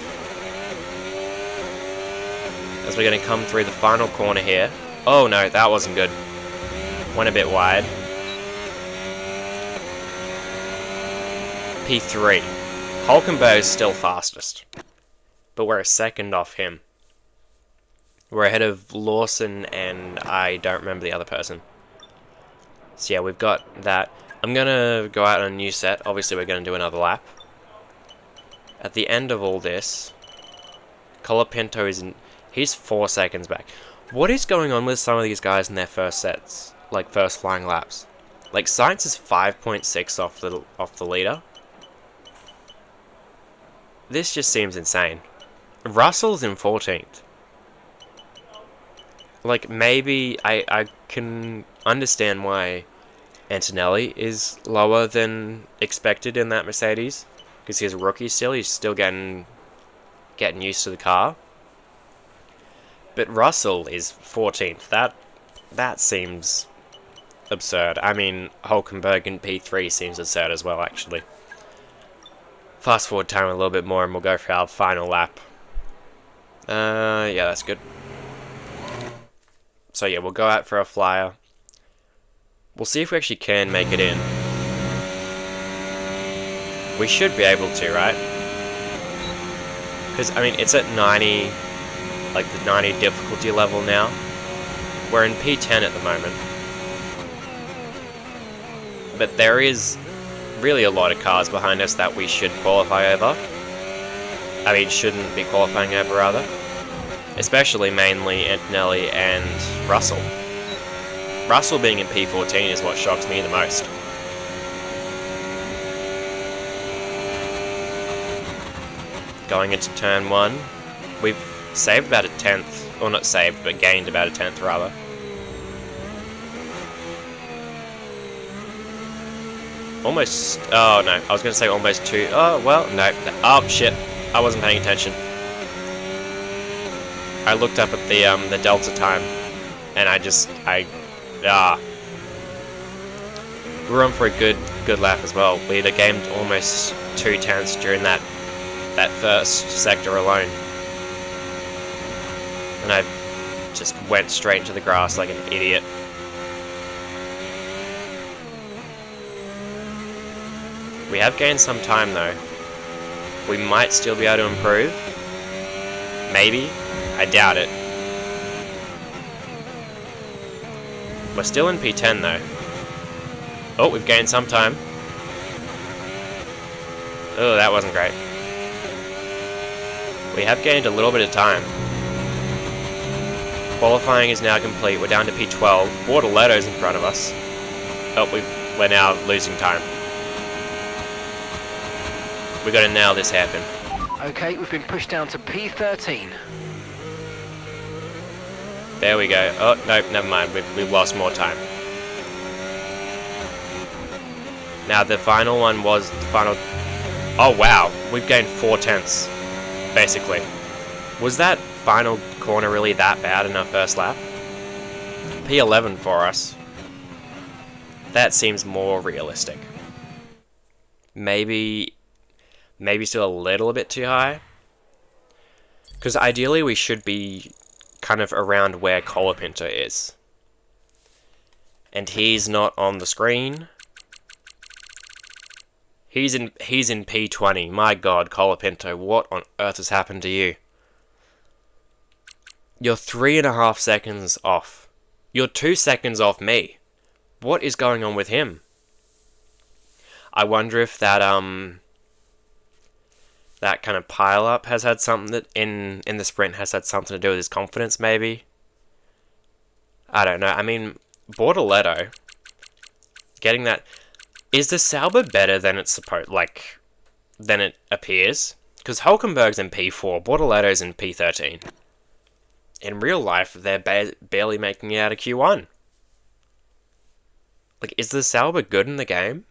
As we're going to come through the final corner here. Oh no, that wasn't good. Went a bit wide. P3. Hulkenberg's still fastest, but we're a second off him. We're ahead of Lawson and I don't remember the other person. So yeah, we've got that. I'm going to go out on a new set. Obviously, we're going to do another lap. At the end of all this, Colapinto he's 4 seconds back. What is going on with some of these guys in their first sets? Like, first flying laps? Like, Sainz is 5.6 off the leader. This just seems insane. Russell's in 14th. Like, maybe I can understand why Antonelli is lower than expected in that Mercedes, because he's a rookie still. He's still getting used to the car. But Russell is 14th. That seems absurd. I mean, Hulkenberg in P3 seems absurd as well, actually. Fast forward time a little bit more and we'll go for our final lap. Yeah, that's good. So yeah, we'll go out for a flyer. We'll see if we actually can make it in. We should be able to, right? Because, I mean, it's at 90, like the 90 difficulty level now. We're in P10 at the moment. But there is really a lot of cars behind us that we should qualify over. I mean, shouldn't be qualifying over, rather. Especially mainly Antonelli and Russell. Russell being in P14 is what shocks me the most. Going into turn 1, we've saved about a 10th, or not saved, but gained about a 10th rather. Almost, oh no, I was going to say almost 2, oh well, no, oh shit, I wasn't paying attention. I looked up at the delta time, and we were on for a good lap as well. We'd have gained almost 2 tenths during that first sector alone. And I just went straight into the grass like an idiot. We have gained some time though. We might still be able to improve. Maybe. I doubt it. We're still in P10 though. Oh, we've gained some time. Oh, that wasn't great. We have gained a little bit of time. Qualifying is now complete. We're down to P12. Bortoletto's in front of us. Oh, we're now losing time. We've got to nail this hairpin. Okay, we've been pushed down to P13. There we go. Oh, nope, never mind. We've lost more time. Now, the final one was the final... Oh, wow. We've gained 4 tenths, basically. Was that final corner really that bad in our first lap? P11 for us. That seems more realistic. Maybe still a little bit too high. Because ideally we should be kind of around where Colapinto is. And he's not on the screen. He's in P20. My god, Colapinto, what on earth has happened to you? You're 3.5 seconds off. You're 2 seconds off me. What is going on with him? I wonder if that kind of pile up has had something that in the sprint has had something to do with his confidence, maybe. I don't know. I mean, Bortoletto getting that. Is the Sauber better than it's than it appears? Because Hulkenberg's in P4, Bortoletto's in P13. In real life, they're barely making it out of Q1. Like, is the Sauber good in the game?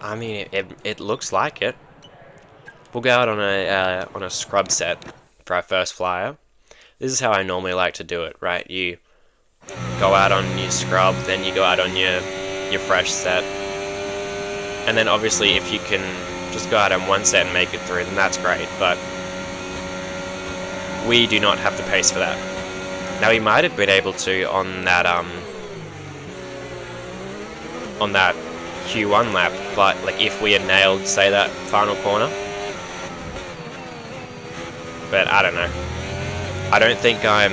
I mean, it looks like it. We'll go out on a scrub set for our first flyer. This is how I normally like to do it, right? You go out on your scrub, then you go out on your fresh set. And then obviously if you can just go out on one set and make it through, then that's great, but we do not have the pace for that. Now we might have been able to on that Q1 lap, but like if we had nailed, say, that final corner. But I don't know. I don't think I'm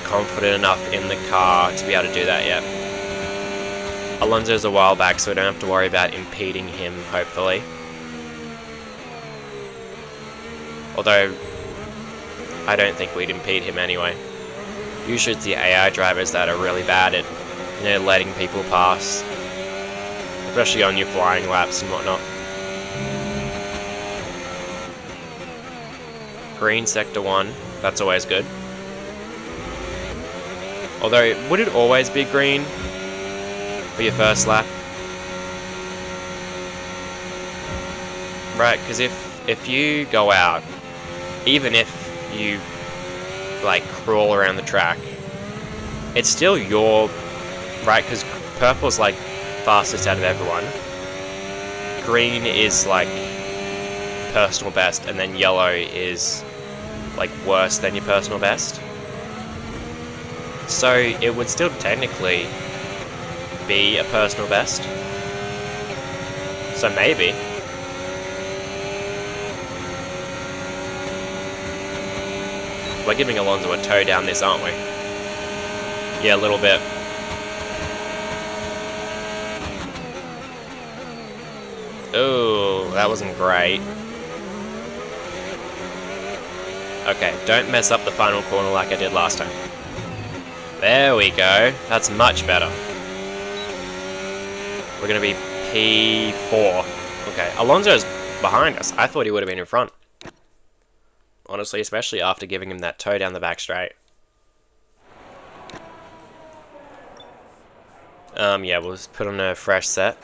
confident enough in the car to be able to do that yet. Alonso's a while back, so we don't have to worry about impeding him, hopefully. Although, I don't think we'd impede him anyway. Usually it's the AI drivers that are really bad at, letting people pass. Especially on your flying laps and whatnot. Green sector 1, that's always good. Although, would it always be green for your first lap? Right, because if you go out, even if you like, crawl around the track, it's still your... Right, because purple's, like, fastest out of everyone. Green is, like, personal best, and then yellow is, like, worse than your personal best. So it would still technically be a personal best. So maybe. We're giving Alonso a toe down this, aren't we? Yeah, a little bit. Oh, that wasn't great. Okay, don't mess up the final corner like I did last time. There we go. That's much better. We're going to be P4. Okay, Alonso's behind us. I thought he would have been in front. Honestly, especially after giving him that toe down the back straight. Yeah, we'll just put on a fresh set.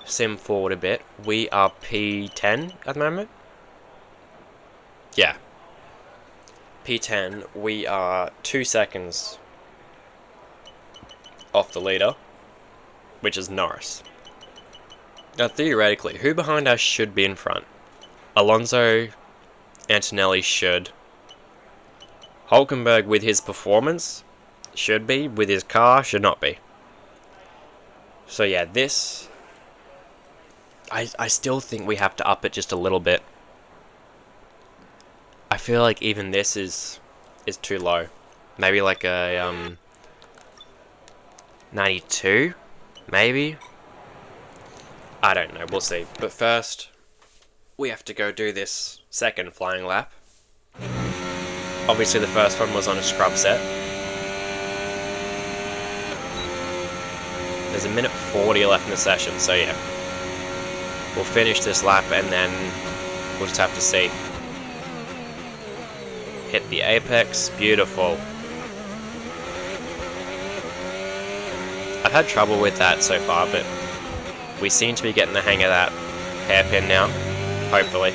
Sim forward a bit. We are P10 at the moment. Yeah. P10, we are 2 seconds off the leader, which is Norris. Now, theoretically, who behind us should be in front? Alonso, Antonelli should. Hulkenberg, with his performance, should be. With his car, should not be. So yeah, this... I still think we have to up it just a little bit. I feel like even this is too low. Maybe like a 92, maybe. I don't know. We'll see. But first, we have to go do this second flying lap. Obviously, the first one was on a scrub set. There's a minute 40 left in the session, so yeah. We'll finish this lap and then we'll just have to see. Hit the apex, beautiful. I've had trouble with that so far, but we seem to be getting the hang of that hairpin now, hopefully.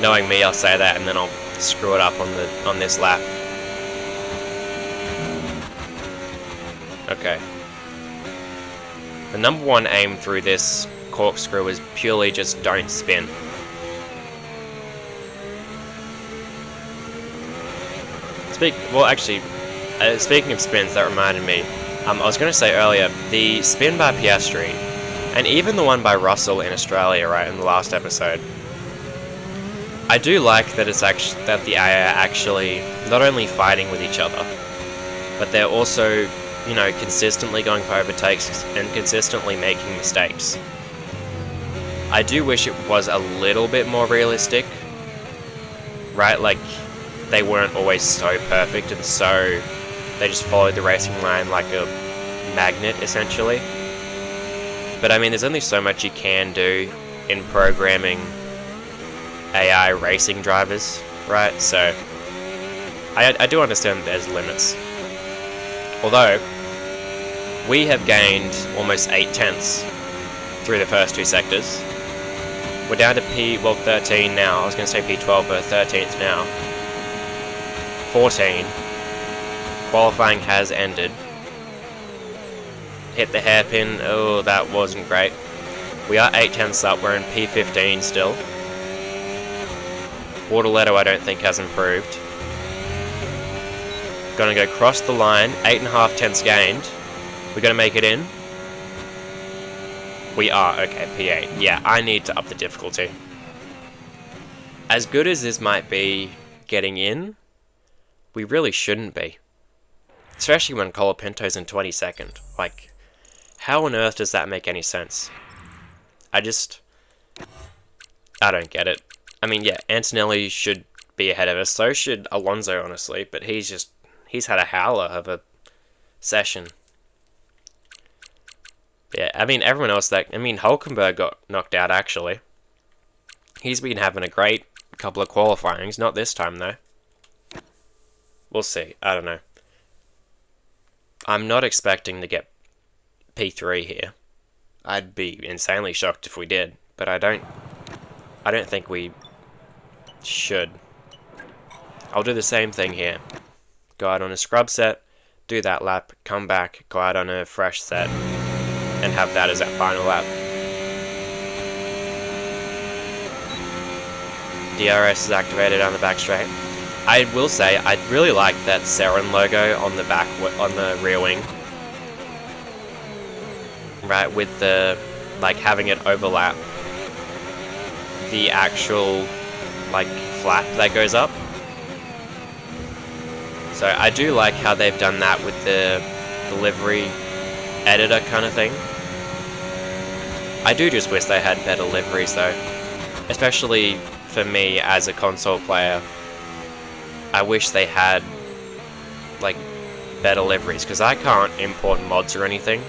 Knowing me, I'll say that and then I'll screw it up on this lap. Okay. The number one aim through this corkscrew is purely just don't spin. Speaking of spins, that reminded me. I was going to say earlier, the spin by Piastri, and even the one by Russell in Australia, right, in the last episode. I do like that that the AI are actually not only fighting with each other, but they're also, you know, consistently going for overtakes and consistently making mistakes. I do wish it was a little bit more realistic, right? Like, they weren't always so perfect and so they just followed the racing line like a magnet, essentially. But I mean, there's only so much you can do in programming AI racing drivers, right? So I do understand that there's limits. Although, we have gained almost 8 tenths through the first 2 sectors. We're down to 13 now. I was going to say P12, but 13th now. 14. Qualifying has ended. Hit the hairpin. Oh, that wasn't great. We are 8 tenths up. We're in P15 still. Bortoletto I don't think has improved. Gonna go cross the line. 8.5 tenths gained. We're gonna make it in. We are. Okay, P8. Yeah, I need to up the difficulty. As good as this might be getting in, we really shouldn't be. Especially when Colapinto's in 22nd. Like, how on earth does that make any sense? I don't get it. I mean, yeah, Antonelli should be ahead of us. So should Alonso, honestly. But he's had a howler of a session. Yeah, I mean, everyone else Hulkenberg got knocked out, actually. He's been having a great couple of qualifyings. Not this time, though. We'll see. I don't know. I'm not expecting to get P3 here. I'd be insanely shocked if we did, but I don't think we should. I'll do the same thing here. Go out on a scrub set, do that lap, come back, go out on a fresh set, and have that as that final lap. DRS is activated on the back straight. I will say, I really like that Seren logo on the on the rear wing. Right, with the, like, having it overlap the actual, like, flap that goes up. So I do like how they've done that with the livery editor kind of thing. I do just wish they had better liveries though. Especially for me as a console player. I wish they had, like, better liveries, because I can't import mods or anything.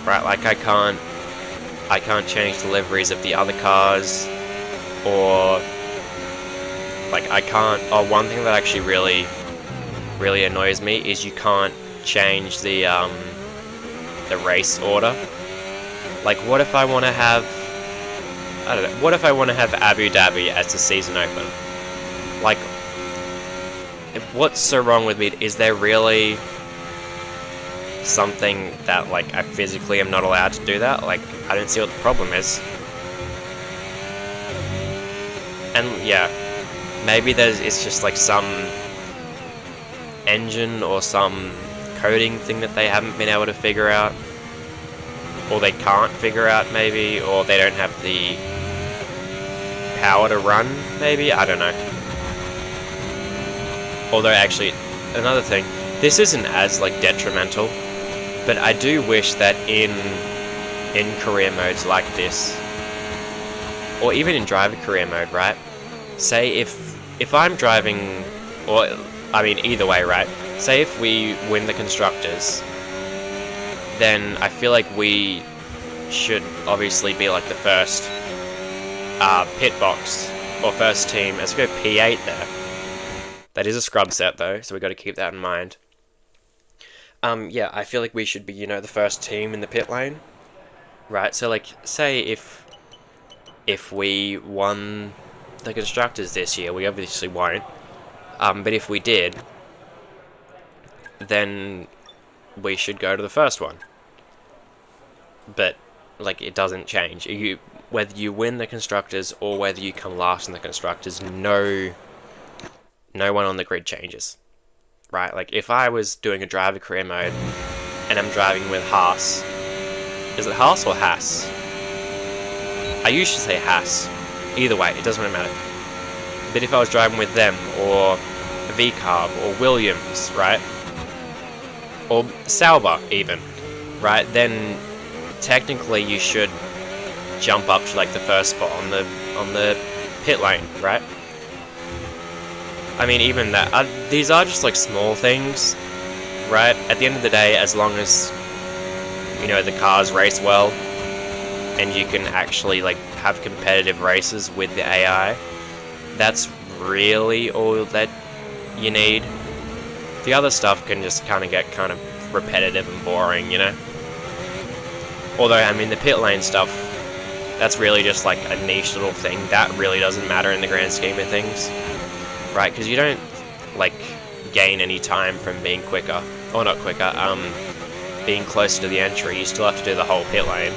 Right, like I can't change the liveries of the other cars, or like I can't. Oh, one thing that actually really annoys me is you can't change the race order. Like, what if I want to have, I don't know, what if I want to have Abu Dhabi as the season open? Like, what's so wrong with me? Is there really something that, like, I physically am not allowed to do that? Like, I don't see what the problem is. And yeah, maybe it's just like some engine or some coding thing that they haven't been able to figure out, or they can't figure out maybe, or they don't have the power to run maybe, I don't know. Although actually, another thing, this isn't as, like, detrimental, but I do wish that in career modes like this, or even in driver career mode, right? Say if I'm driving, or I mean either way, right? Say if we win the constructors, then I feel like we should obviously be like the first pit box or first team. Let's go P8 there. That is a scrub set though, so we got to keep that in mind. Yeah, I feel like we should be, you know, the first team in the pit lane, right? So, like, say if we won the constructors this year, we obviously won't, but if we did, then we should go to the first one. But, like, it doesn't change. Whether you win the constructors or whether you come last in the constructors, no one on the grid changes. Right, like, if I was doing a driver career mode and I'm driving with Haas, is it Haas or Haas? I usually say Haas. Either way, it doesn't really matter. But if I was driving with them, or VCarb, or Williams, right? Or Sauber, even, right? Then technically you should jump up to, like, the first spot on the pit lane, right? I mean, even that, these are just, like, small things, right? At the end of the day, as long as, you know, the cars race well, and you can actually, like, have competitive races with the AI, that's really all that you need. The other stuff can just kind of get kind of repetitive and boring, you know? Although, I mean, the pit lane stuff, that's really just, like, a niche little thing. That really doesn't matter in the grand scheme of things. Right, because you don't, like, gain any time from being quicker, or not quicker, being closer to the entry. You still have to do the whole pit lane.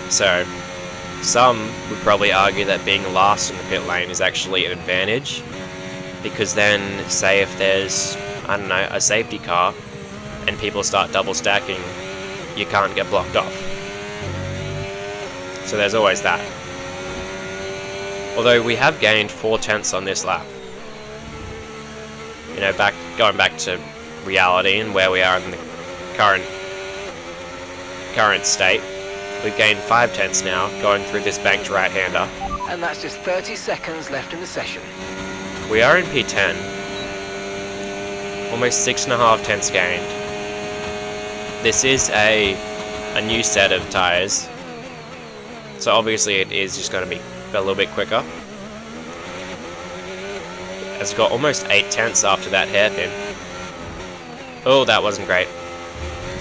So, some would probably argue that being last in the pit lane is actually an advantage, because then, say if there's, I don't know, a safety car, and people start double stacking, you can't get blocked off. So there's always that. Although we have gained 4/10 on this lap. You know, going back to reality and where we are in the current state, we've gained 5/10 now, going through this banked right-hander. And that's just 30 seconds left in the session. We are in P10. Almost 6.5 tenths gained. This is a new set of tyres, so obviously it is just going to be a little bit quicker. It's got almost 8/10 after that hairpin. Oh, that wasn't great.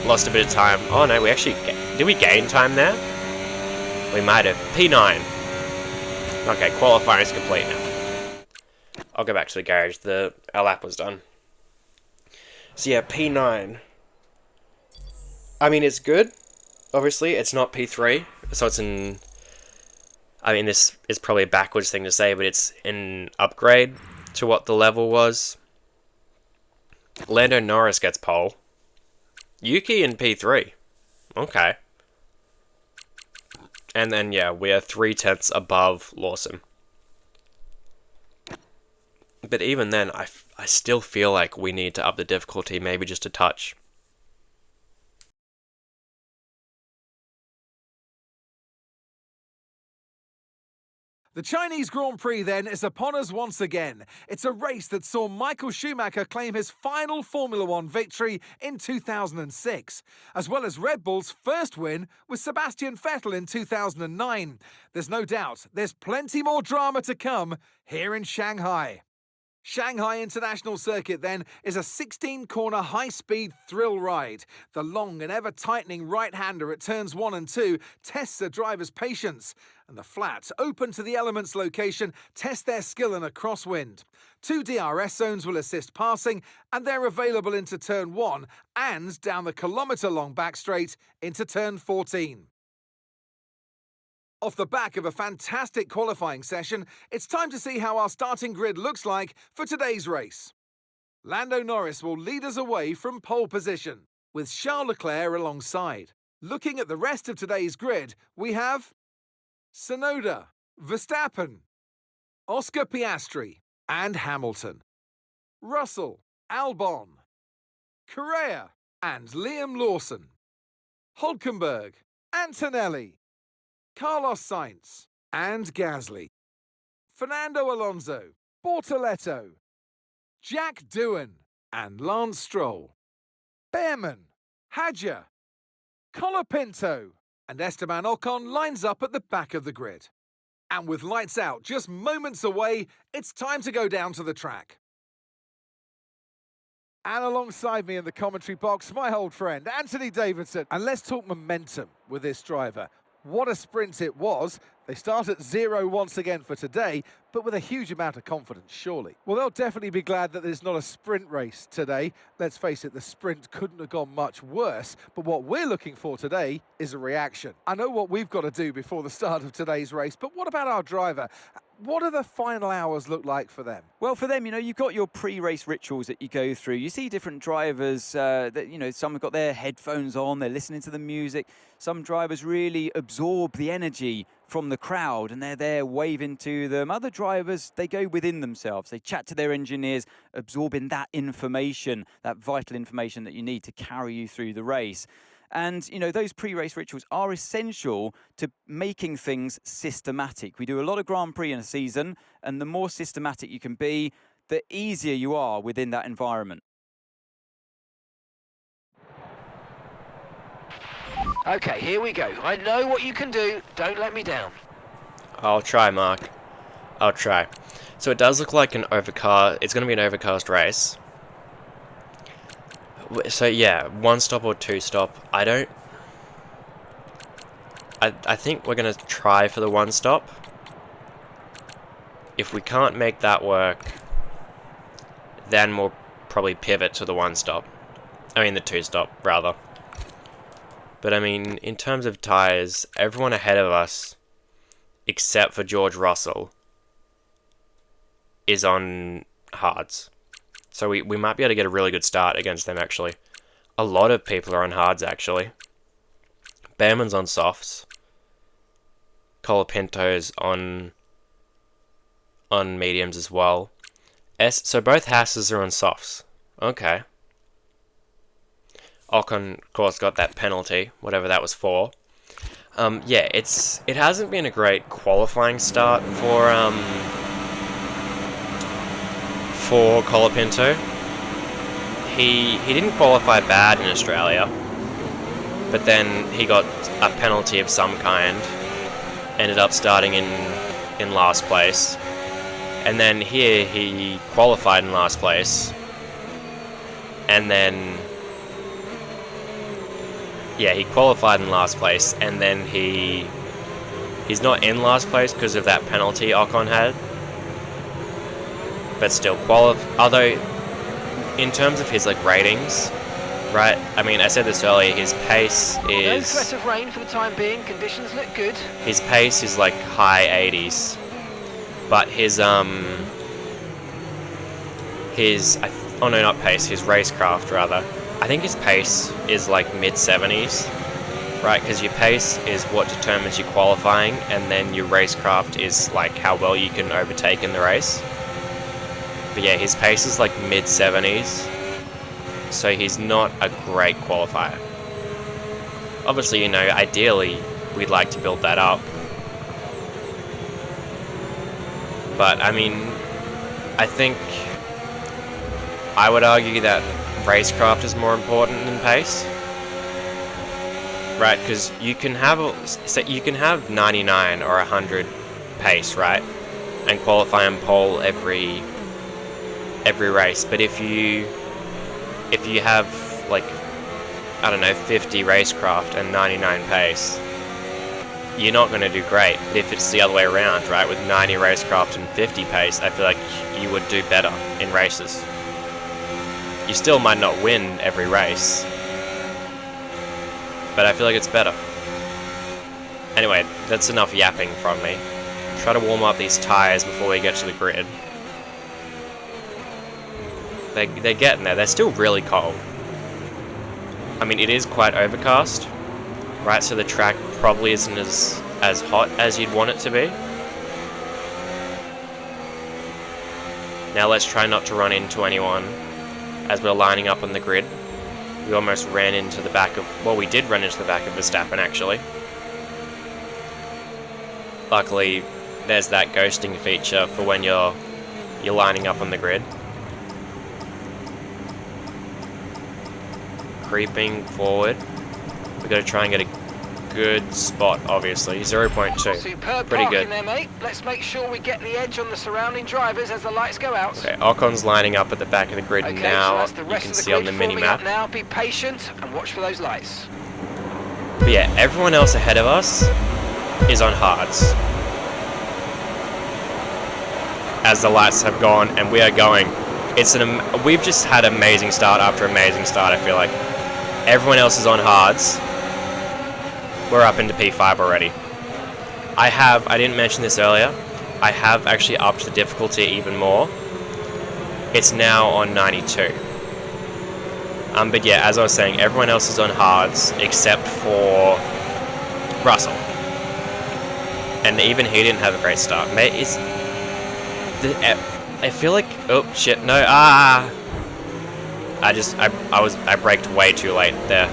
Lost a bit of time. Oh no, we actually... Did we gain time there? We might have. P9. Okay, qualifying is complete now. I'll go back to the garage. Our lap was done. So yeah, P9. I mean, it's good. Obviously, it's not P3, so it's in... I mean, this is probably a backwards thing to say, but it's an upgrade to what the level was. Lando Norris gets pole. Yuki in P3. Okay. And then, yeah, we are 3/10 above Lawson. But even then, I still feel like we need to up the difficulty maybe just a touch. The Chinese Grand Prix then is upon us once again. It's a race that saw Michael Schumacher claim his final Formula One victory in 2006, as well as Red Bull's first win with Sebastian Vettel in 2009. There's no doubt there's plenty more drama to come here in Shanghai. Shanghai International Circuit then is a 16-corner high-speed thrill ride. The long and ever-tightening right-hander at turns 1 and 2 tests a driver's patience, and the flats open to the elements location test their skill in a crosswind. 2 DRS zones will assist passing, and they're available into turn 1 and down the kilometre-long back straight into turn 14. Off the back of a fantastic qualifying session, it's time to see how our starting grid looks like for today's race. Lando Norris will lead us away from pole position, with Charles Leclerc alongside. Looking at the rest of today's grid, we have Tsunoda, Verstappen, Oscar Piastri, and Hamilton, Russell, Albon, Correa, and Liam Lawson, Hülkenberg, Antonelli, Carlos Sainz and Gasly, Fernando Alonso, Bortoleto, Jack Doohan and Lance Stroll, Behrman, Hadjar, Colapinto and Esteban Ocon lines up at the back of the grid. And with lights out just moments away, it's time to go down to the track. And alongside me in the commentary box, my old friend, Anthony Davidson. And let's talk momentum with this driver. What a sprint it was. They start at 0 once again for today, but with a huge amount of confidence, surely. Well, they'll definitely be glad that there's not a sprint race today. Let's face it, the sprint couldn't have gone much worse, but what we're looking for today is a reaction. I know what we've got to do before the start of today's race, but what about our driver? What do the final hours look like for them? Well, for them, you've got your pre-race rituals that you go through. You see different drivers that, some have got their headphones on, they're listening to the music. Some drivers really absorb the energy from the crowd and they're there waving to them. Other drivers, they go within themselves. They chat to their engineers, absorbing that information, that vital information that you need to carry you through the race. And, those pre-race rituals are essential to making things systematic. We do a lot of Grand Prix in a season, and the more systematic you can be, the easier you are within that environment. Okay, here we go. I know what you can do. Don't let me down. I'll try, Mark. I'll try. So it does look like it's going to be an overcast race. So yeah, 1 stop or 2 stop. I think we're going to try for the 1 stop. If we can't make that work, then we'll probably pivot to the 1 stop. I mean the 2 stop, rather. But I mean, in terms of tyres, everyone ahead of us, except for George Russell, is on hards. So we might be able to get a really good start against them, actually. A lot of people are on hards, actually. Behrman's on softs. Colapinto's on mediums as well. So both Hasses are on softs. Okay. Ocon, of course, got that penalty, whatever that was for. Yeah, it hasn't been a great qualifying start for Colapinto. He didn't qualify bad in Australia, but then he got a penalty of some kind. Ended up starting in last place, and then here he qualified in last place, and then he qualified in last place, and then he's not in last place because of that penalty Ocon had. but still although in terms of his like ratings, right? I mean, I said this earlier. His pace No is threat of rain for the time being. Conditions look good. his pace is like high 80s, but his oh no, not pace. His racecraft rather. I think his pace is like mid 70s, right? Because your pace is what determines your qualifying, and then your racecraft is like how well you can overtake in the race. But yeah, his pace is like mid 70s, so he's not a great qualifier. Obviously, you know, ideally we'd like to build that up, but I mean, I think I would argue that racecraft is more important than pace, right? Because you can have 99 or 100 pace, right, and qualify and pole every race. But if you have like, I don't know, 50 racecraft and 99 pace, you're not going to do great. But if it's the other way around, right, with 90 racecraft and 50 pace, I feel like you would do better in races. You still might not win every race, but I feel like it's better. Anyway, that's enough yapping from me. Try to warm up these tyres before we get to the grid. They're getting there. They're still really cold. I mean, it is quite overcast, right? So the track probably isn't as hot as you'd want it to be. Now let's try not to run into anyone as we're lining up on the grid. We almost ran into the back of... Well, we did run into the back of Verstappen, actually. Luckily, there's that ghosting feature for when you're lining up on the grid. Creeping forward. We've got to try and get a good spot, obviously. 0.2. Superb Pretty parking good. there, mate. Let's make sure we get the edge on the surrounding drivers as the lights go out. Okay, Ocon's lining up at the back of the grid Okay, now. so that's the You rest can of the see on grid the forming mini-map. up now. Be patient and watch for those lights. But yeah, everyone else ahead of us is on hards. As the lights have gone, and we are going. We've just had amazing start after amazing start, I feel like. Everyone else is on hards. We're up into P5 already. I didn't mention this earlier, I have actually upped the difficulty even more. It's now on 92. But yeah, as I was saying, everyone else is on hards except for Russell. And even he didn't have a great start. Mate, I feel like, oh shit, no, I braked way too late there.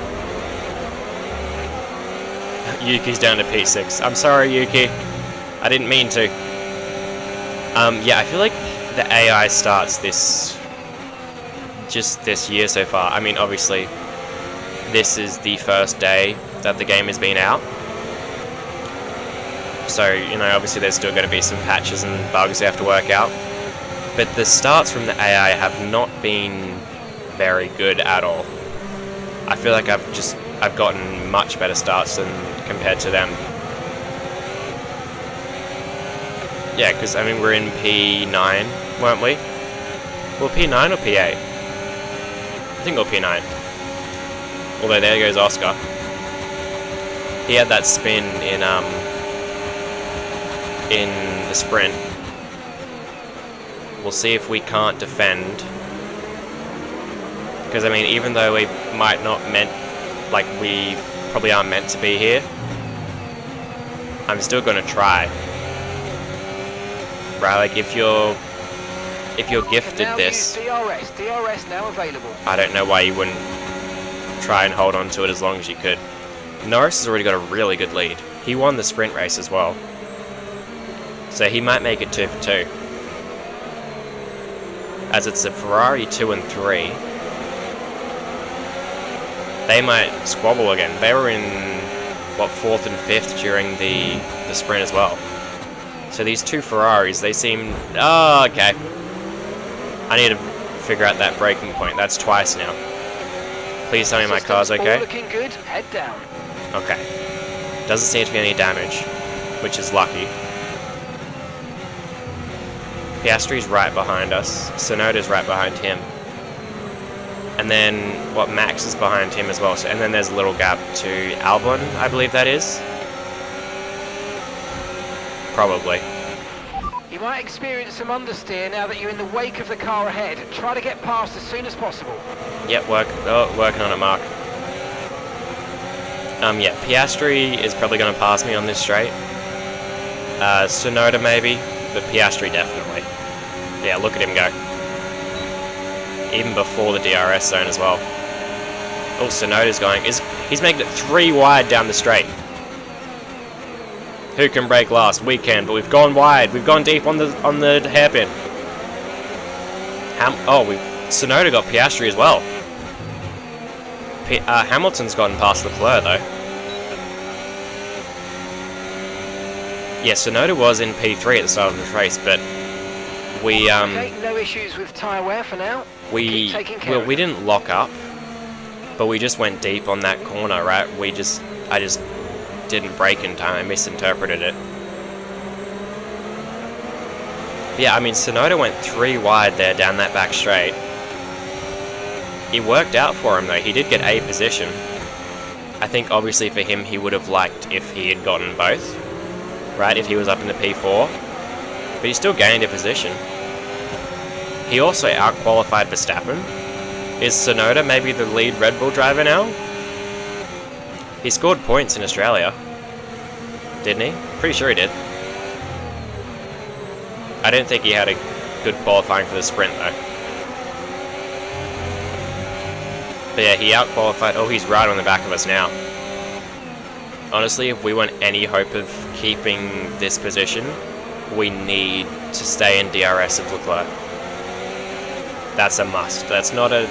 Yuki's down to P6. I'm sorry, Yuki. I didn't mean to. Yeah, I feel like the AI starts this year so far. I mean, obviously, this is the first day that the game has been out. So, you know, obviously there's still going to be some patches and bugs they have to work out. But the starts from the AI have not been very good at all. I feel like I've gotten much better starts than compared to them. Yeah, because, I mean, we're in P9, weren't we? Well, P9 or P8? I think we're P9. Although, there goes Oscar. He had that spin in the sprint. We'll see if we can't defend. Because, I mean, even though we might not we probably aren't meant to be here, I'm still going to try. Right, like if you're gifted this, DRS now available. I don't know why you wouldn't try and hold on to it as long as you could. Norris has already got a really good lead. He won the sprint race as well, so he might make it 2 for 2. As it's a Ferrari 2 and 3. They might squabble again. They were in, what, 4th and 5th during the sprint as well. So these two Ferraris, they seem... Oh, okay. I need to figure out that braking point. That's twice now. Please tell me my car's okay. Looking good. Head down. Okay. Doesn't seem to be any damage, which is lucky. Piastri's right behind us. Tsunoda's right behind him. And then, Max is behind him as well. So, and then there's a little gap to Albon, I believe that is. Probably. You might experience some understeer now that you're in the wake of the car ahead. Try to get past as soon as possible. Yep, working on it, Mark. Yeah, Piastri is probably going to pass me on this straight. Tsunoda maybe, but Piastri definitely. Yeah, look at him go. Even before the DRS zone as well. Oh, Tsunoda's going. He's making it 3 wide down the straight. Who can break last? We can, but we've gone wide. We've gone deep on the hairpin. Tsunoda got Piastri as well. Hamilton's gotten past Leclerc though. Yeah, Tsunoda was in P3 at the start of the race, but we Okay, no issues with tyre wear for now. we didn't lock up, but we just went deep on that corner, right? I just didn't brake in time. I misinterpreted it. Yeah, I mean, Tsunoda went 3 wide there down that back straight. It worked out for him though. He did get A position. I think obviously for him he would have liked if he had gotten both, right? If he was up in the P4, but he still gained a position. He also out-qualified Verstappen. Is Tsunoda maybe the lead Red Bull driver now? He scored points in Australia, didn't he? Pretty sure he did. I don't think he had a good qualifying for the sprint though. But yeah, he out-qualified. Oh, he's right on the back of us now. Honestly, if we want any hope of keeping this position, we need to stay in DRS of Leclerc. That's a must. That's not a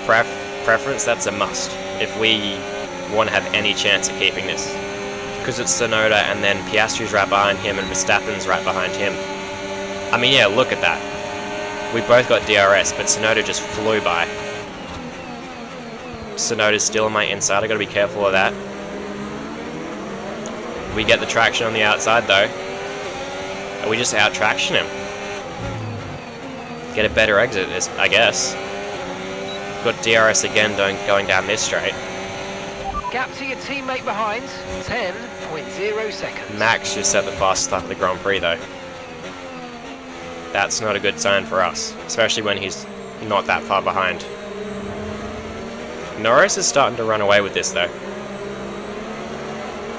preference, that's a must. If we want to have any chance of keeping this. Because it's Tsunoda and then Piastri's right behind him and Verstappen's right behind him. I mean, yeah, look at that. We both got DRS, but Tsunoda just flew by. Tsunoda's still on my inside, I gotta be careful of that. We get the traction on the outside though. And we just out-traction him. Get a better exit, I guess. Got DRS again going down this straight. Gap to your teammate behind, 10.0 seconds. Max just set the fastest lap of the Grand Prix though. That's not a good sign for us, especially when he's not that far behind. Norris is starting to run away with this though.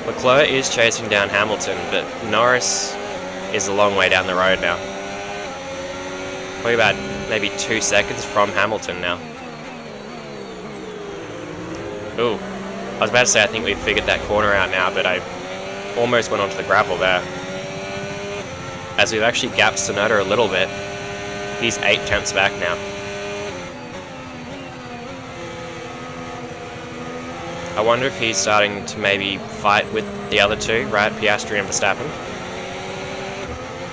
Leclerc is chasing down Hamilton, but Norris is a long way down the road now. Probably about maybe 2 seconds from Hamilton now. Ooh, I was about to say I think we've figured that corner out now, but I almost went onto the gravel there. As we've actually gapped Tsunoda a little bit. He's 8 tenths back now. I wonder if he's starting to maybe fight with the other two, right? Piastri and Verstappen.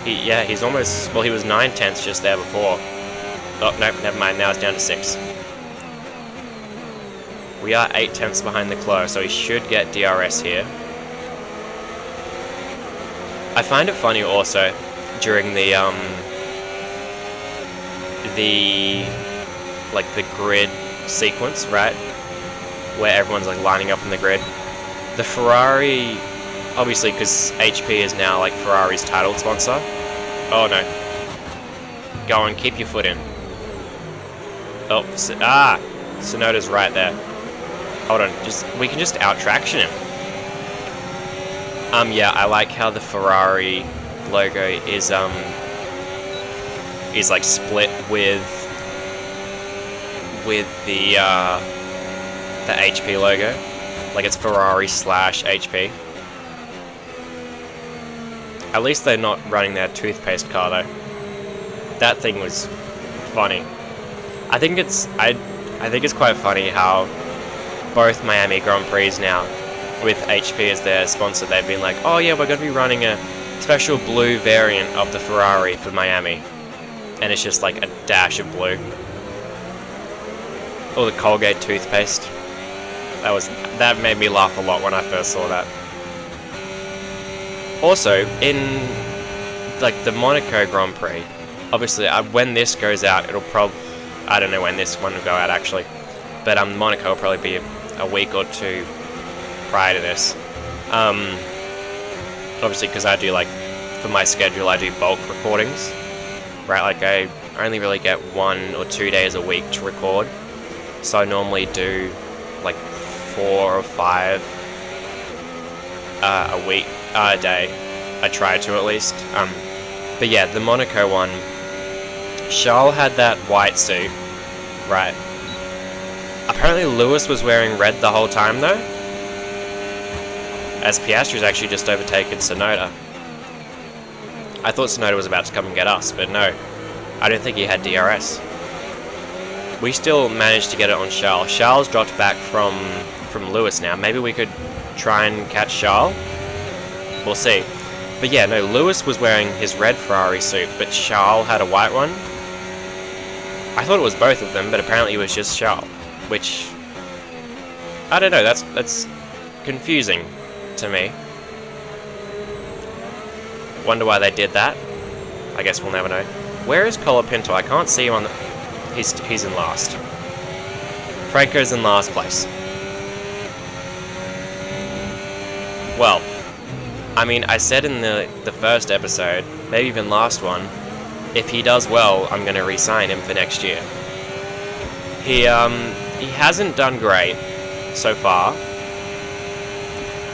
Yeah, he's almost... Well, he was 9 tenths just there before. Oh, no, never mind. Now it's down to 6. We are 8 tenths behind Leclerc, so he should get DRS here. I find it funny also, during the grid sequence, right? Where everyone's like lining up on the grid. The Ferrari, obviously because HP is now like Ferrari's title sponsor. Oh no. Go on, keep your foot in. Oh, Tsunoda's right there. Hold on, we can just out-traction him. Yeah, I like how the Ferrari logo is like split with the HP logo. Like it's Ferrari / HP. At least they're not running their toothpaste car though. That thing was funny. I think it's quite funny how both Miami Grand Prix now, with HP as their sponsor, they've been like, oh yeah, we're going to be running a special blue variant of the Ferrari for Miami. And it's just like a dash of blue. Or the Colgate toothpaste. That made me laugh a lot when I first saw that. Also, in like the Monaco Grand Prix, obviously, when this goes out, it'll probably... I don't know when this one will go out, actually. But Monaco will probably be a week or two prior to this. Obviously, because I do, like, for my schedule, I do bulk recordings. Right, like, I only really get 1 or 2 days a week to record. So I normally do, like, 4 or 5 a day. I try to, at least. But yeah, the Monaco one, Charles had that white suit, right? Apparently Lewis was wearing red the whole time, though, as Piastri's actually just overtaken Tsunoda. I thought Tsunoda was about to come and get us, but no. I don't think he had DRS. We still managed to get it on Charles. Charles dropped back from Lewis now. Maybe we could try and catch Charles? We'll see. But yeah, no, Lewis was wearing his red Ferrari suit, but Charles had a white one. I thought it was both of them, but apparently it was just Charles, which... I don't know, that's confusing to me. Wonder why they did that. I guess we'll never know. Where is Colapinto? I can't see him on the... He's in last. Franco's in last place. Well, I mean, I said in the first episode, maybe even last one, if he does well, I'm going to re-sign him for next year. He hasn't done great so far.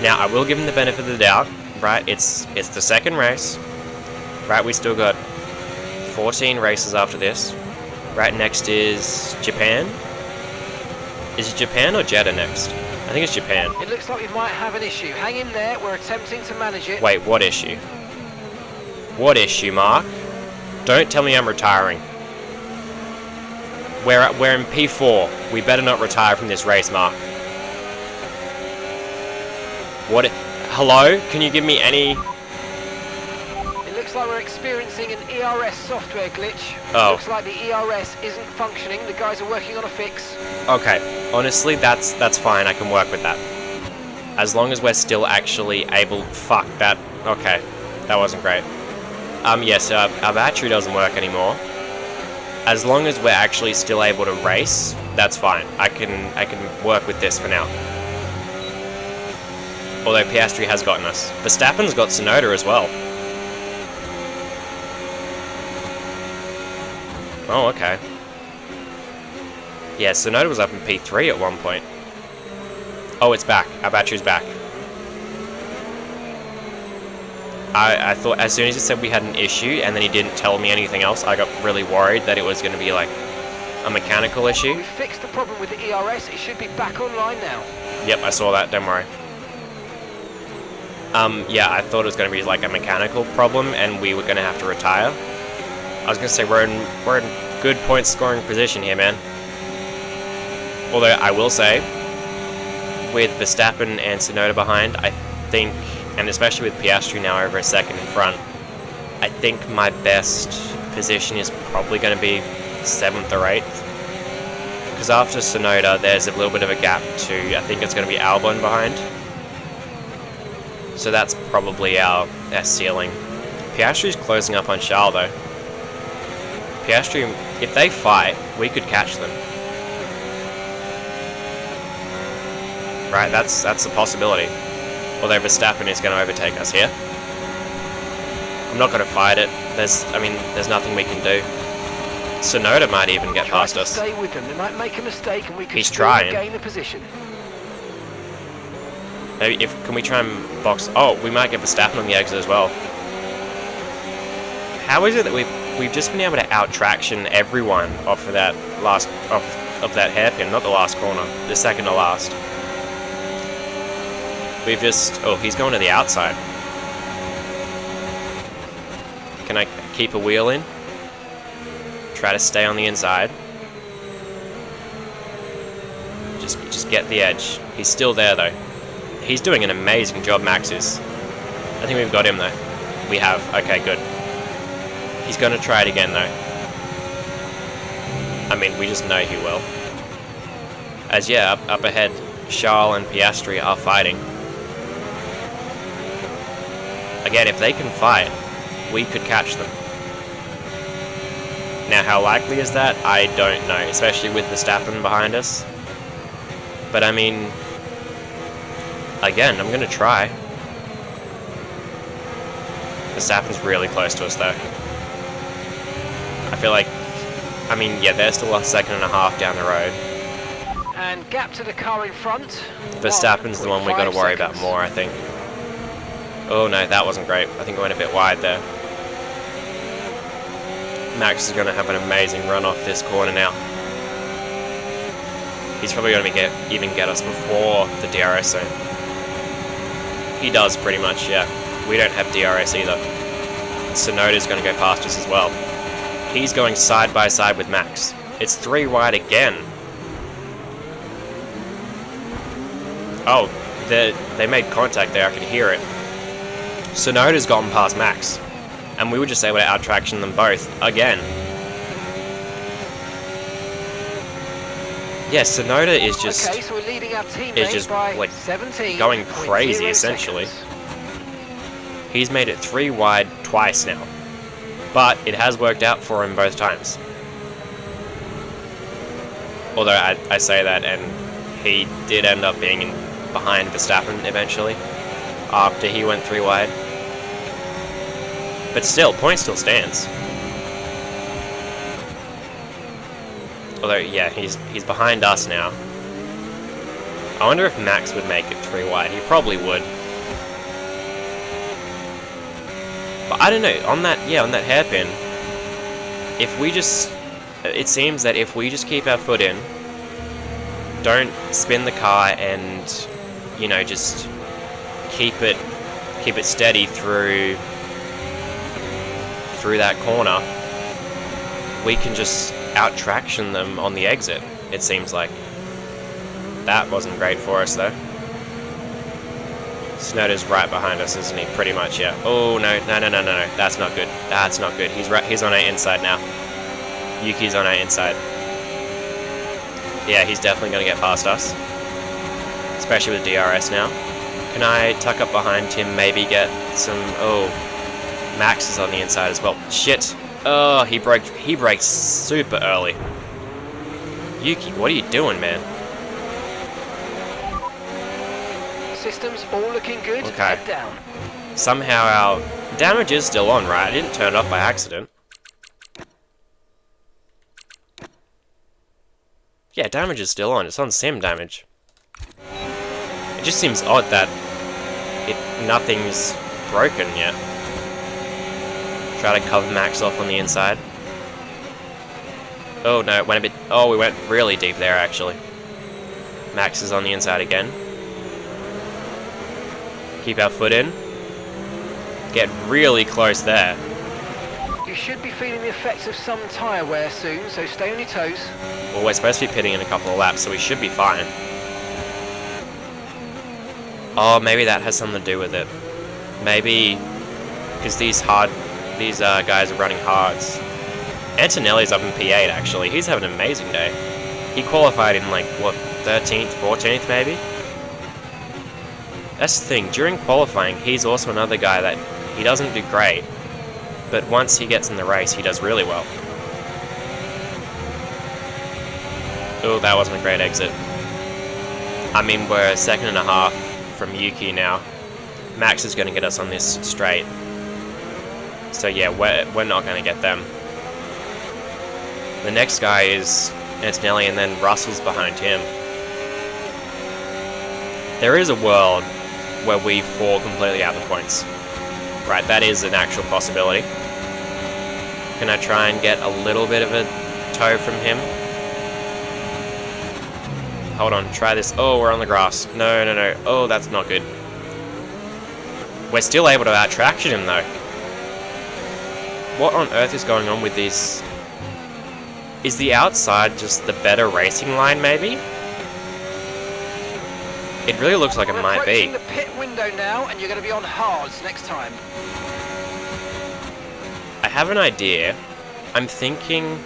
Now, I will give him the benefit of the doubt, right? It's the second race, right? We still got 14 races after this. Right next is Japan. Is it Japan or Jeddah next? I think it's Japan. It looks like we might have an issue. Hang in there, we're attempting to manage it. Wait, what issue? What issue, Mark? Don't tell me I'm retiring. We're in P4. We better not retire from this race, Mark. What? Hello? Can you give me any... It looks like we're experiencing an ERS software glitch. Oh. Looks like the ERS isn't functioning. The guys are working on a fix. Okay, honestly, that's fine. I can work with that. As long as we're still actually able... Fuck, that... Okay, that wasn't great. Yes, our battery doesn't work anymore. As long as we're actually still able to race, that's fine. I can work with this for now. Although Piastri has gotten us. Verstappen's got Tsunoda as well. Oh, okay. Yeah, Tsunoda was up in P3 at one point. Oh, it's back. Our battery's back. I thought as soon as he said we had an issue and then he didn't tell me anything else, I got really worried that it was going to be like a mechanical issue. We fixed the problem with the ERS. It should be back online now. Yep, I saw that. Don't worry. Yeah, I thought it was going to be like a mechanical problem and we were going to have to retire. I was going to say we're in good point scoring position here, man. Although I will say, with Verstappen and Tsunoda behind, I think, and especially with Piastri now over a second in front, I think my best position is probably going to be 7th or 8th. Because after Tsunoda, there's a little bit of a gap to, I think it's going to be Albon behind. So that's probably our ceiling. Piastri's closing up on Charles though. Piastri, if they fight, we could catch them. Right, that's a possibility. Although Verstappen is going to overtake us here. I'm not going to fight it. There's nothing we can do. Tsunoda might even get past us. Stay with them. They might make a mistake, and we can He's still trying. gain the position. Maybe can we try and box? Oh, we might get Verstappen on the exit as well. How is it that we've just been able to out-traction everyone off of that last of that hairpin? Not the last corner, the second to last. We've just... Oh, he's going to the outside. Can I keep a wheel in? Try to stay on the inside. Just get the edge. He's still there, though. He's doing an amazing job, Max is. I think we've got him, though. We have. Okay, good. He's going to try it again, though. I mean, we just know he will. As, yeah, up ahead, Charles and Piastri are fighting. Again, if they can fight, we could catch them. Now, how likely is that? I don't know, especially with Verstappen behind us. But I mean, again, I'm going to try. Verstappen's really close to us, though. I feel like, I mean, yeah, they're still a second and a half down the road. And gap to the car in front. Verstappen's the one we got to worry about more, I think. Oh no, that wasn't great. I think it went a bit wide there. Max is going to have an amazing run off this corner now. He's probably going to even get us before the DRS zone. He does pretty much, yeah. We don't have DRS either. Tsunoda's going to go past us as well. He's going side by side with Max. It's 3 wide again. Oh, they made contact there, I could hear it. Tsunoda's gotten past Max, and we were just able to out-traction them both again. Yeah, Tsunoda is just Okay, so we're leading our teammate by like 17. going crazy essentially. He's made it 3 wide twice now, but it has worked out for him both times. Although I say that, and he did end up being behind Verstappen eventually after he went 3 wide. But still, point still stands. Although, yeah, he's behind us now. I wonder if Max would make it 3 wide. He probably would. But I don't know, on that hairpin, if we just, it seems that if we just keep our foot in, don't spin the car and, you know, just keep it steady through that corner, we can just out-traction them on the exit, it seems like. That wasn't great for us, though. Tsunoda's right behind us, isn't he? Pretty much, yeah. Oh, no. That's not good. That's not good. He's on our inside now. Yuki's on our inside. Yeah, he's definitely going to get past us. Especially with DRS now. Can I tuck up behind him, maybe get some... Oh, Max is on the inside as well. Shit. Oh, he braked super early. Yuki, what are you doing, man? Systems all looking good. Okay. Head down. Somehow our damage is still on, right? I didn't turn it off by accident. Yeah, damage is still on. It's on sim damage. It just seems odd that nothing's broken yet. Try to cover Max off on the inside. Oh no, it went a bit... Oh, we went really deep there, actually. Max is on the inside again. Keep our foot in. Get really close there. You should be feeling the effects of some tyre wear soon, so stay on your toes. Well, we're supposed to be pitting in a couple of laps, so we should be fine. Oh, maybe that has something to do with it. Maybe because these guys are running hards. Antonelli's up in P8 actually. He's having an amazing day. He qualified in like what, 13th, 14th maybe? That's the thing, during qualifying he's also another guy that he doesn't do great, but once he gets in the race he does really well. Oh, that wasn't a great exit. I mean, we're a second and a half from Yuki now. Max is going to get us on this straight. So yeah, we're not going to get them. The next guy is Antonelli, and then Russell's behind him. There is a world where we fall completely out of the points. Right, that is an actual possibility. Can I try and get a little bit of a toe from him? Hold on, try this. Oh, we're on the grass. No. Oh, that's not good. We're still able to out-traction him, though. What on earth is going on with these? Is the outside just the better racing line, maybe? It really looks like it might be. We're approaching the pit window now, and you're going to be on hards next time. I have an idea. I'm thinking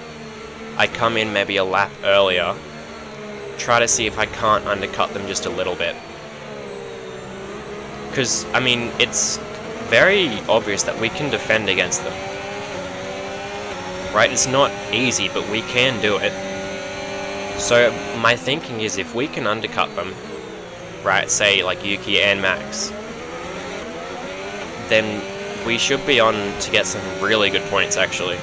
I come in maybe a lap earlier, try to see if I can't undercut them just a little bit. Because, I mean, it's very obvious that we can defend against them. right? It's not easy, but we can do it. So my thinking is if we can undercut them, right, say like Yuki and Max, then we should be on to get some really good points actually.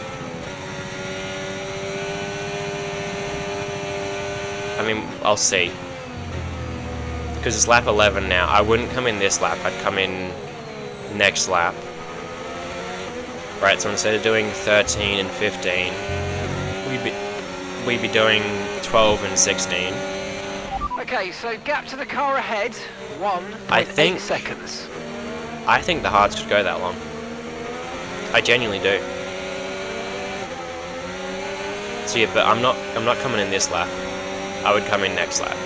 I mean, I'll see. Because it's lap 11 now. I wouldn't come in this lap, I'd come in next lap. Right, so instead of doing 13 and 15, we'd be doing 12 and 16. Okay, so gap to the car ahead, 1.8 seconds. I think the hards could go that long. I genuinely do. So yeah, but I'm not coming in this lap. I would come in next lap.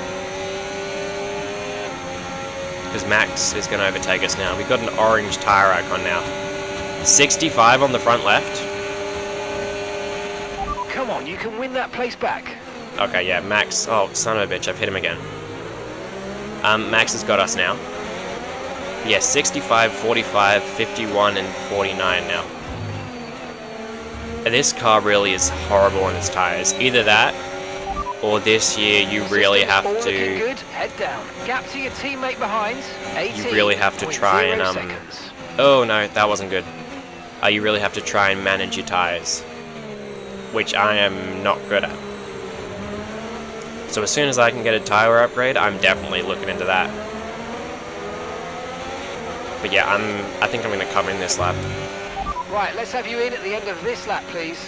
Because Max is going to overtake us now. We've got an orange tyre icon now. 65 on the front left. Come on, you can win that place back. Okay, yeah, Max. Oh, son of a bitch, I've hit him again. Max has got us now. Yeah, 65, 45, 51, and 49 now. And this car really is horrible on its tyres. Either that, or this year you really have All looking to... good. Head down. Gap to your teammate behind. 18. You really have to try and... seconds. Oh no, that wasn't good. You really have to try and manage your tyres. Which I am not good at. So as soon as I can get a tyre upgrade, I'm definitely looking into that. But yeah, I think I'm going to come in this lap. Right, let's have you in at the end of this lap, please.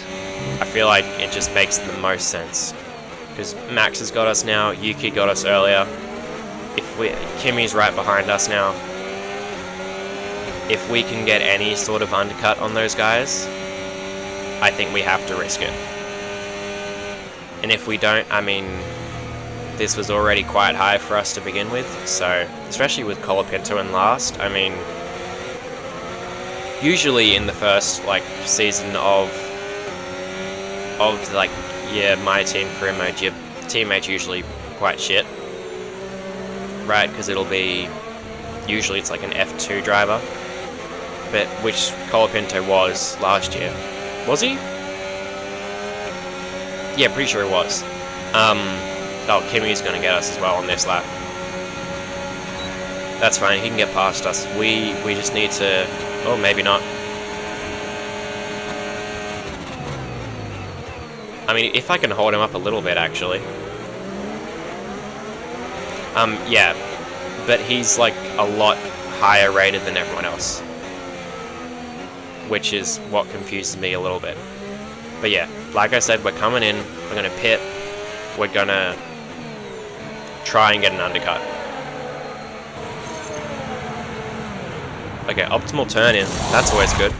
I feel like it just makes the most sense. Because Max has got us now, Yuki got us earlier. Kimi's right behind us now. If we can get any sort of undercut on those guys, I think we have to risk it. And if we don't, I mean, this was already quite high for us to begin with, so, especially with Colapinto in last, I mean, usually in the first, like, season of like, yeah, my team career mode, your teammate's usually quite shit, right, because it'll be, usually it's like an F2 driver, but which Colapinto was last year. Was he? Yeah, pretty sure he was. Oh, Kimi's gonna get us as well on this lap. That's fine, he can get past us. We just need to... Oh, maybe not. I mean, if I can hold him up a little bit, actually. Yeah. But he's, like, a lot higher rated than everyone else. Which is what confuses me a little bit. But yeah, like I said, we're coming in, we're gonna pit, we're gonna try and get an undercut. Okay, optimal turn in, that's always good.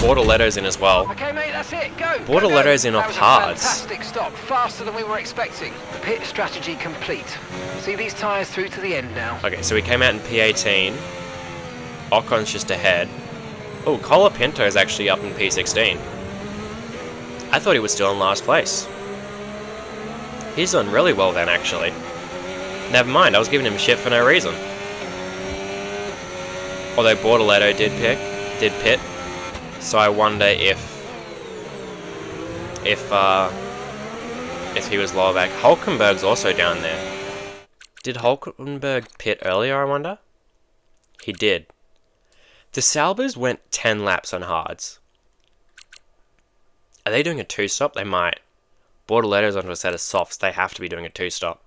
Bortoletto's in as well. Okay, mate, that's it. Go. Bortoletto's in off hards. Fantastic stop, faster than we were expecting. Pit strategy complete. See these tyres through to the end now. Okay, so we came out in P18. Ocon's just ahead. Oh, Colapinto is actually up in P16. I thought he was still in last place. He's done really well then, actually. Never mind, I was giving him shit for no reason. Although Bortoletto did pit. So I wonder if he was lower back. Hulkenberg's also down there. Did Hulkenberg pit earlier, I wonder? He did. The Salbers went 10 laps on hards. Are they doing a 2-stop? They might. Bortoletto's onto a set of softs. They have to be doing a 2-stop.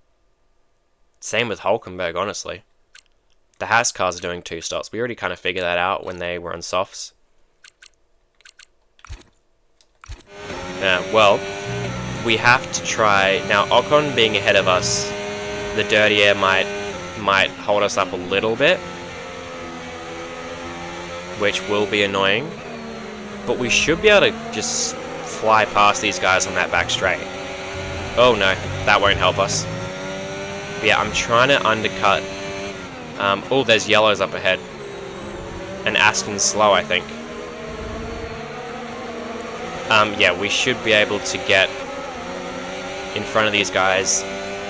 Same with Hulkenberg, honestly. The Haas cars are doing 2-stops. We already kind of figured that out when they were on softs. Yeah, well, we have to try... Now, Ocon being ahead of us, the dirty air might hold us up a little bit, which will be annoying. But we should be able to just fly past these guys on that back straight. Oh no, that won't help us. But yeah, I'm trying to undercut. Oh, there's yellows up ahead. And Aston's slow, I think. Yeah, we should be able to get in front of these guys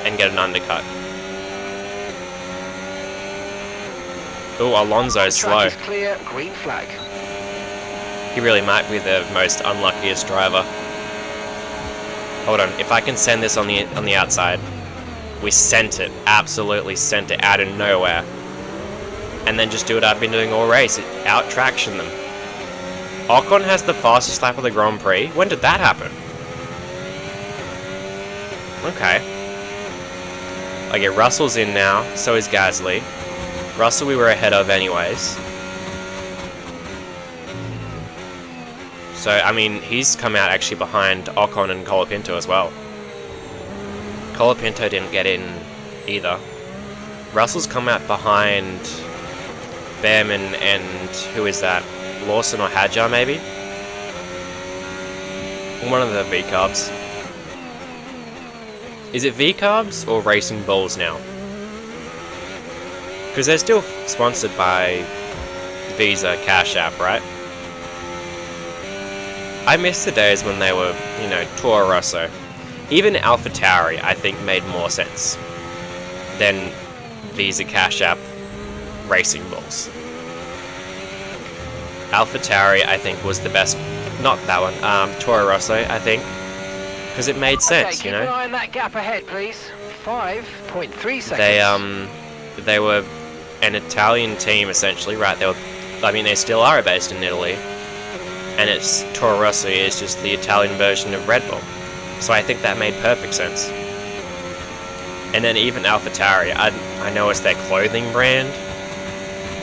and get an undercut. Oh, Alonso's slow. Track is clear, green flag. He really might be the most unluckiest driver. Hold on, if I can send this on the outside. We sent it, absolutely sent it out of nowhere. And then just do what I've been doing all race, out-traction them. Ocon has the fastest lap of the Grand Prix? When did that happen? Okay. Okay, Russell's in now, so is Gasly. Russell we were ahead of anyways. So, I mean, he's come out actually behind Ocon and Colapinto as well. Colapinto didn't get in either. Russell's come out behind Behrman and who is that? Lawson or Hadjar maybe? One of the V-Carbs. Is it V-Carbs or Racing Bulls now? Because they're still sponsored by Visa Cash App, right? I miss the days when they were, you know, Toro Rosso. Even AlphaTauri, I think, made more sense than Visa Cash App Racing Bulls. AlphaTauri, I think, was the best. Not that one. Toro Rosso, I think, because it made sense. Okay, you know. keep an eye on that gap ahead, please. 5.3 seconds. They were an Italian team essentially, right? They still are based in Italy, and it's Toro Rosso is just the Italian version of Red Bull. So I think that made perfect sense. And then even AlphaTauri, I know it's their clothing brand,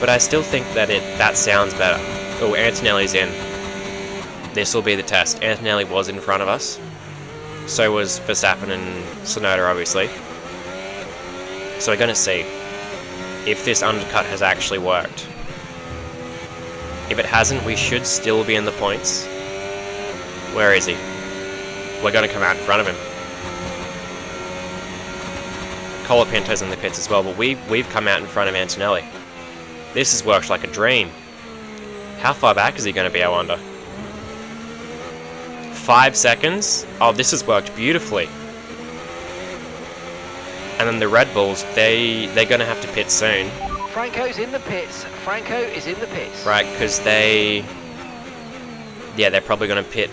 but I still think that that sounds better. Oh, Antonelli's in. This will be the test. Antonelli was in front of us. So was Verstappen and Tsunoda, obviously. So we're going to see if this undercut has actually worked. If it hasn't, we should still be in the points. Where is he? We're going to come out in front of him. Colapinto's in the pits as well, but we've come out in front of Antonelli. This has worked like a dream. How far back is he going to be, I wonder? 5 seconds? Oh, this has worked beautifully. And then the Red Bulls, they're going to have to pit soon. Franco's in the pits. Franco is in the pits. Right, because they're probably going to pit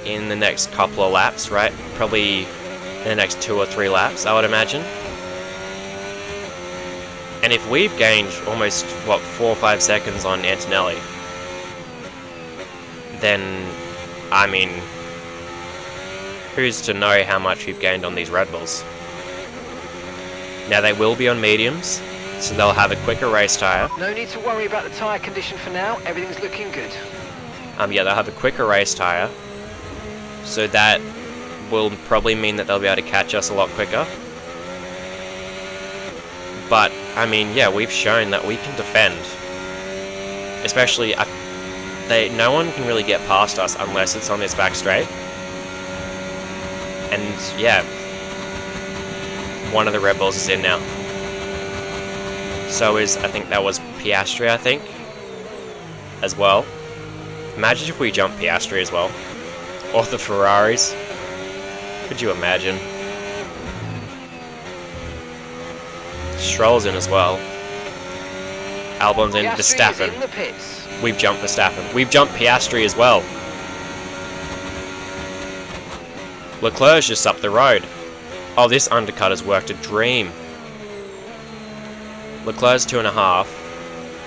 in the next couple of laps, right? Probably in the next 2 or 3 laps, I would imagine. And if we've gained almost, 4 or 5 seconds on Antonelli, then, I mean, who's to know how much we've gained on these Red Bulls? Now, they will be on mediums, so they'll have a quicker race tyre. No need to worry about the tyre condition for now. Everything's looking good. They'll have a quicker race tyre, so that will probably mean that they'll be able to catch us a lot quicker. But, I mean, yeah, we've shown that we can defend. Especially, no one can really get past us unless it's on this back straight. And, yeah, one of the Red Bulls is in now. So I think that was Piastri, I think, as well. Imagine if we jump Piastri as well. Or the Ferraris. Could you imagine? Stroll's in as well. Albon's in. Verstappen. Is in the pits. We've jumped Verstappen. We've jumped Piastri as well. Leclerc's just up the road. Oh, this undercut has worked a dream. Leclerc's 2.5.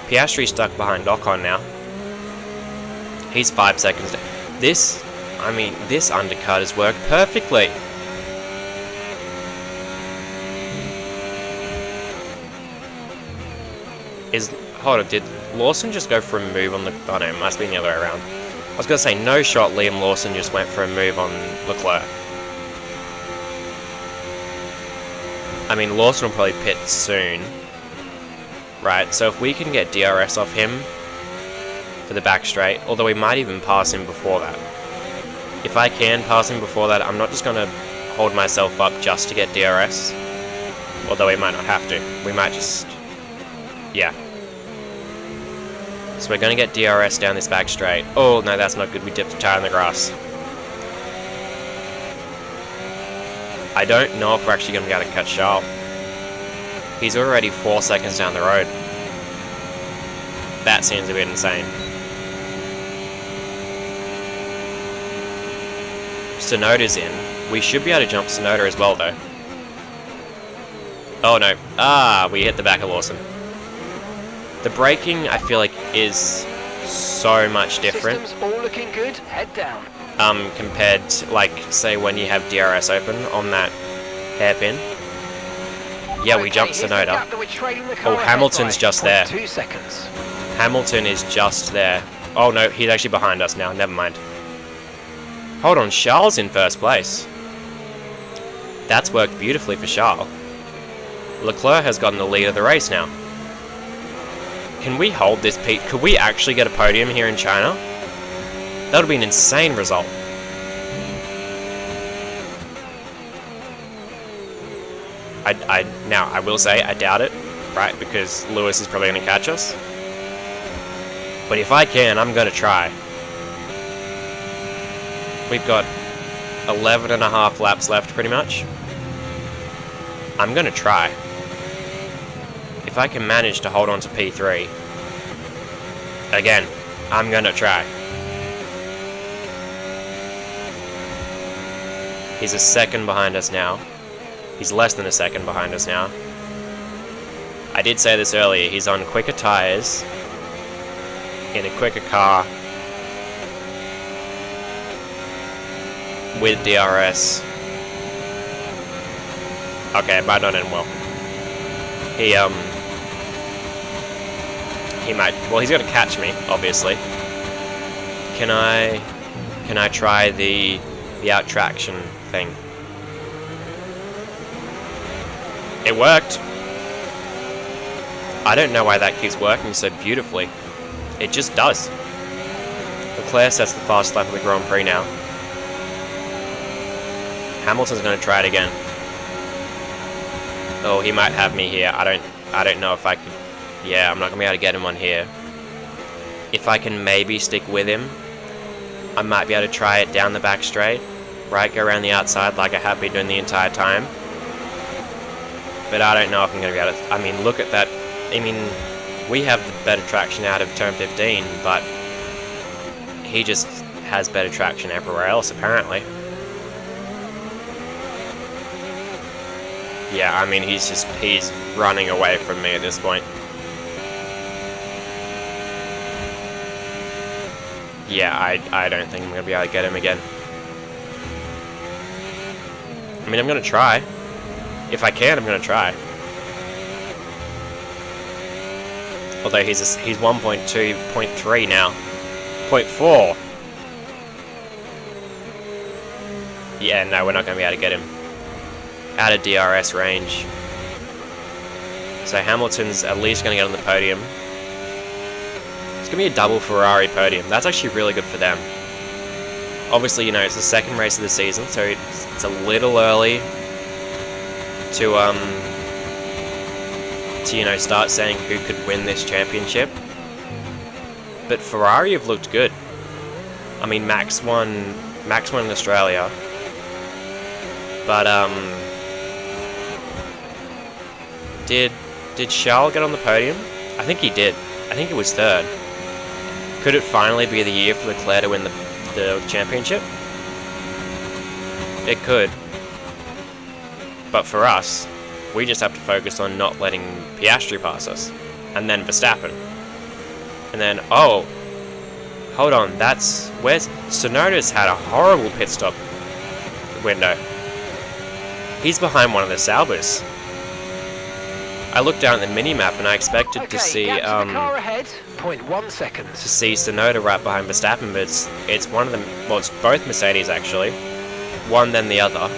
Piastri's stuck behind Ocon now. He's 5 seconds down. This undercut has worked perfectly. Hold on, did Lawson just go for a move on the... Oh no, it must be the other way around. I was going to say, no shot, Liam Lawson just went for a move on Leclerc. I mean, Lawson will probably pit soon. Right, so if we can get DRS off him for the back straight, although we might even pass him before that. If I can pass him before that, I'm not just going to hold myself up just to get DRS. Although we might not have to. We might just... Yeah. So we're going to get DRS down this back straight. Oh, no, that's not good. We dipped the tire in the grass. I don't know if we're actually going to be able to catch Charles. He's already 4 seconds down the road. That seems a bit insane. Sonoda's in, we should be able to jump Sonoda as well, though. Oh no. Ah, we hit the back of Lawson. The braking, I feel like, is so much different. Systems all looking good. Head down. Compared to, like, say, when you have DRS open on that hairpin. Yeah, we jumped Sonoda. Oh, Hamilton's just there. 2 seconds. Hamilton is just there. Oh no, he's actually behind us now. Never mind. Hold on, Charles in first place. That's worked beautifully for Charles. Leclerc has gotten the lead of the race now. Can we hold this, Pete? Could we actually get a podium here in China? That would be an insane result. Now, I will say, I doubt it, right? Because Lewis is probably going to catch us. But if I can, I'm going to try. We've got 11 and a half laps left, pretty much. I'm going to try. If I can manage to hold on to P3, again, I'm going to try. He's a second behind us now. He's less than a second behind us now. I did say this earlier, he's on quicker tyres, in a quicker car, with DRS. Okay, it might not end well. He might, well, he's gonna catch me, obviously. Can I try the out traction thing? It worked. I don't know why that keeps working so beautifully. It just does. Leclerc sets the fast lap of the Grand Prix now. Hamilton's going to try it again. Oh, he might have me here. I don't know if I could. Yeah, I'm not going to be able to get him on here. If I can maybe stick with him, I might be able to try it down the back straight. Right, go around the outside like I have been doing the entire time. But I don't know if I'm going to be able to. I mean, look at that. I mean, we have the better traction out of turn 15, but he just has better traction everywhere else, apparently. Yeah, I mean, he's running away from me at this point. Yeah, I don't think I'm going to be able to get him again. I mean, I'm going to try. If I can, I'm going to try. Although he's 1.2, 0.3 now. 0.4. Yeah, no, we're not going to be able to get him out of DRS range. So Hamilton's at least going to get on the podium. It's going to be a double Ferrari podium. That's actually really good for them. Obviously, you know, it's the second race of the season, so it's a little early to you know, start saying who could win this championship. But Ferrari have looked good. I mean, Max won in Australia. But did Charles get on the podium? I think he did. I think it was third. Could it finally be the year for Leclerc to win the championship? It could. But for us, we just have to focus on not letting Piastri pass us. And then Verstappen. And then, oh, hold on, where's Tsunoda's had a horrible pit stop window. He's behind one of the Saubers. I looked down at the mini-map and I expected to see car ahead, 0.1 seconds. to see Tsunoda right behind Verstappen, but it's one of them. Well, it's both Mercedes actually. One then the other.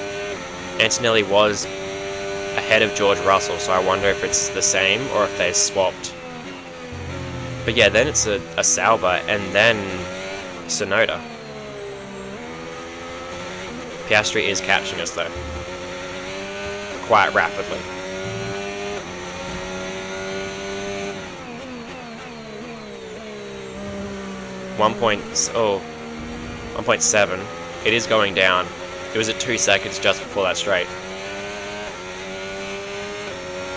Antonelli was ahead of George Russell, so I wonder if it's the same or if they swapped. But yeah, then it's a Sauber and then Tsunoda. Piastri is catching us though, quite rapidly. Oh, 1.7. It is going down. It was at 2 seconds just before that straight.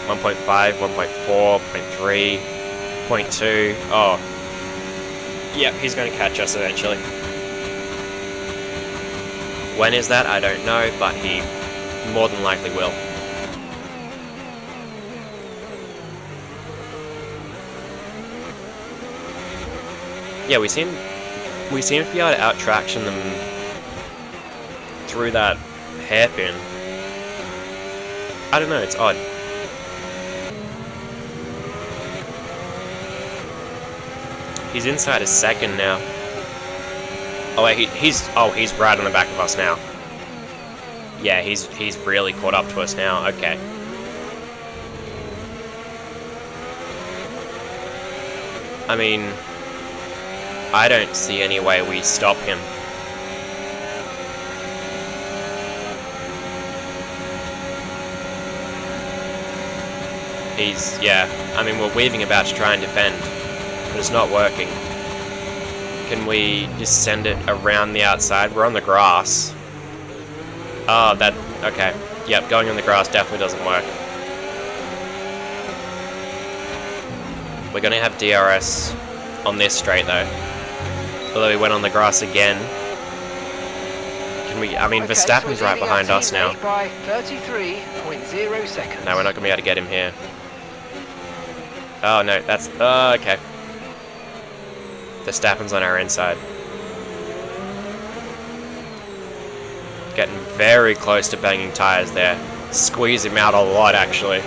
1.5, 1.4, 0.3, 0.2. Oh. Yep, he's going to catch us eventually. When is that? I don't know, but he more than likely will. Yeah, we seem to be able to out-traction them through that hairpin. I don't know, it's odd. He's inside a second now. Oh wait, he's right on the back of us now. Yeah, he's really caught up to us now. Okay. I mean, I don't see any way we stop him. Yeah, I mean, we're weaving about to try and defend, but it's not working. Can we just send it around the outside? We're on the grass. Oh, okay. Yep, going on the grass definitely doesn't work. We're gonna have DRS on this straight though. Although we went on the grass again. Can we, I mean, Verstappen's right behind us now. By 33.0 seconds. No, we're not gonna be able to get him here. Oh no, that's, okay. Verstappen's on our inside. Getting very close to banging tyres there. Squeeze him out a lot, actually.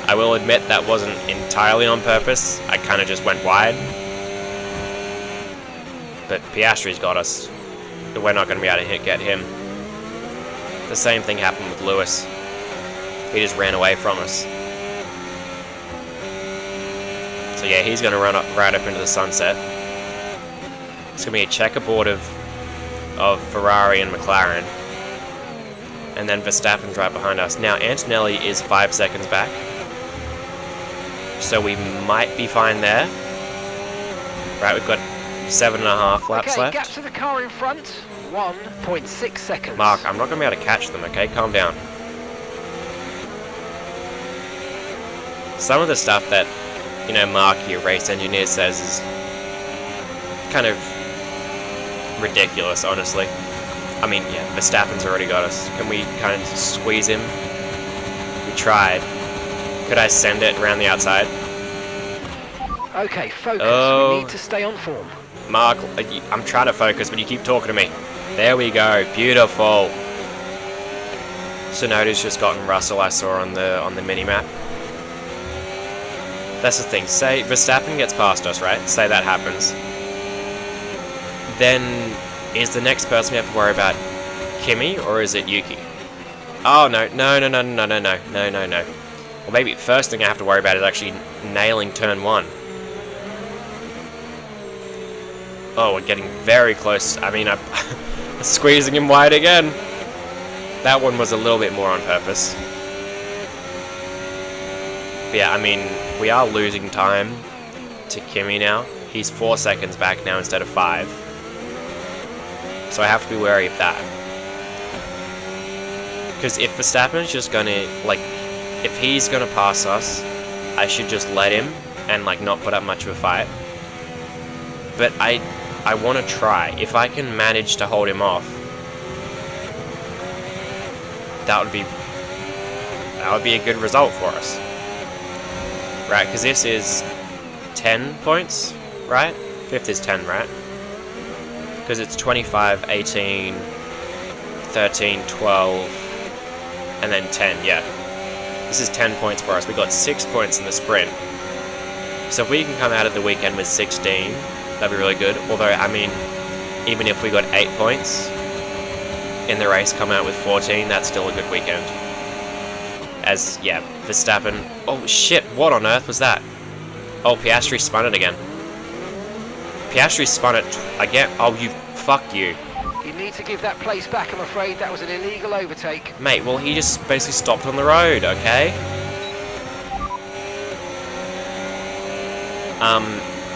I will admit that wasn't entirely on purpose. I kind of just went wide. But Piastri's got us. We're not going to be able to get him. The same thing happened with Lewis. He just ran away from us. So yeah, he's going to run up, right up into the sunset. It's going to be a checkerboard of Ferrari and McLaren. And then Verstappen's right behind us. Now, Antonelli is 5 seconds back. So we might be fine there. Right, we've got 7.5 laps left. Gap to the car in front, 1.6 seconds. Mark, I'm not going to be able to catch them, okay? Calm down. Some of the stuff that, you know, Mark, your race engineer, says is kind of ridiculous, honestly. I mean, yeah, Verstappen's already got us. Can we kind of squeeze him? We tried. Could I send it around the outside? Okay, focus. Oh. We need to stay on form. Mark, I'm trying to focus, but you keep talking to me. There we go. Beautiful. Tsunoda's just gotten Russell, I saw on the mini-map. That's the thing. Say Verstappen gets past us, right? Say that happens. Then is the next person we have to worry about Kimi or is it Yuki? Oh no. Well, maybe the first thing I have to worry about is actually nailing turn 1. Oh, we're getting very close. I mean, I'm squeezing him wide again. That one was a little bit more on purpose. But yeah, I mean, we are losing time to Kimi now. He's 4 seconds back now instead of 5. So I have to be wary of that. Because if Verstappen's just gonna, like, if he's gonna pass us, I should just let him and, like, not put up much of a fight. But I want to try. If I can manage to hold him off, that would be a good result for us. Right, because this is 10 points, right? 5th is 10, right? Because it's 25, 18, 13, 12, and then 10, yeah. This is 10 points for us. We got 6 points in the sprint. So if we can come out of the weekend with 16, that'd be really good. Although, I mean, even if we got 8 points in the race, come out with 14, that's still a good weekend. As, yeah, Verstappen... Oh, shit, what on earth was that? Oh, Piastri spun it again. Piastri spun it again. Oh, you... Fuck you. You need to give that place back, I'm afraid. That was an illegal overtake. Mate, well, he just basically stopped on the road, okay?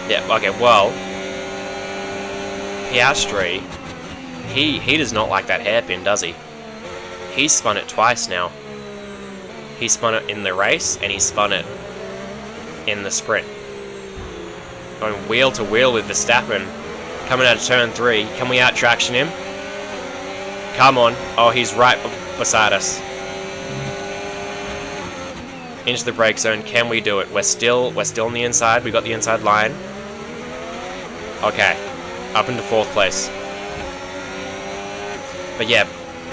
Yeah, okay, well... Piastri, he does not like that hairpin, does he? He's spun it twice now. He spun it in the race, and he spun it in the sprint. Going wheel to wheel with Verstappen. Coming out of turn 3. Can we out-traction him? Come on. Oh, he's right beside us. Into the brake zone. Can we do it? We're still on the inside. We got the inside line. Okay. Up into 4th place. But yeah,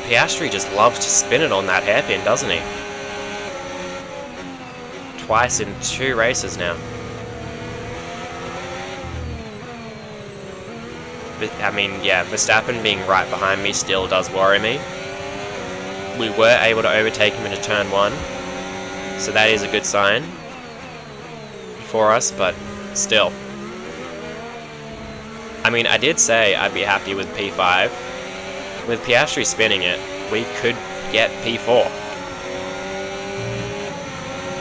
Piastri just loves to spin it on that hairpin, doesn't he? Twice in 2 races now. But, I mean, yeah, Verstappen being right behind me still does worry me. We were able to overtake him into turn 1. So that is a good sign for us, but still. I mean, I did say I'd be happy with P5. With Piastri spinning it, we could get P4.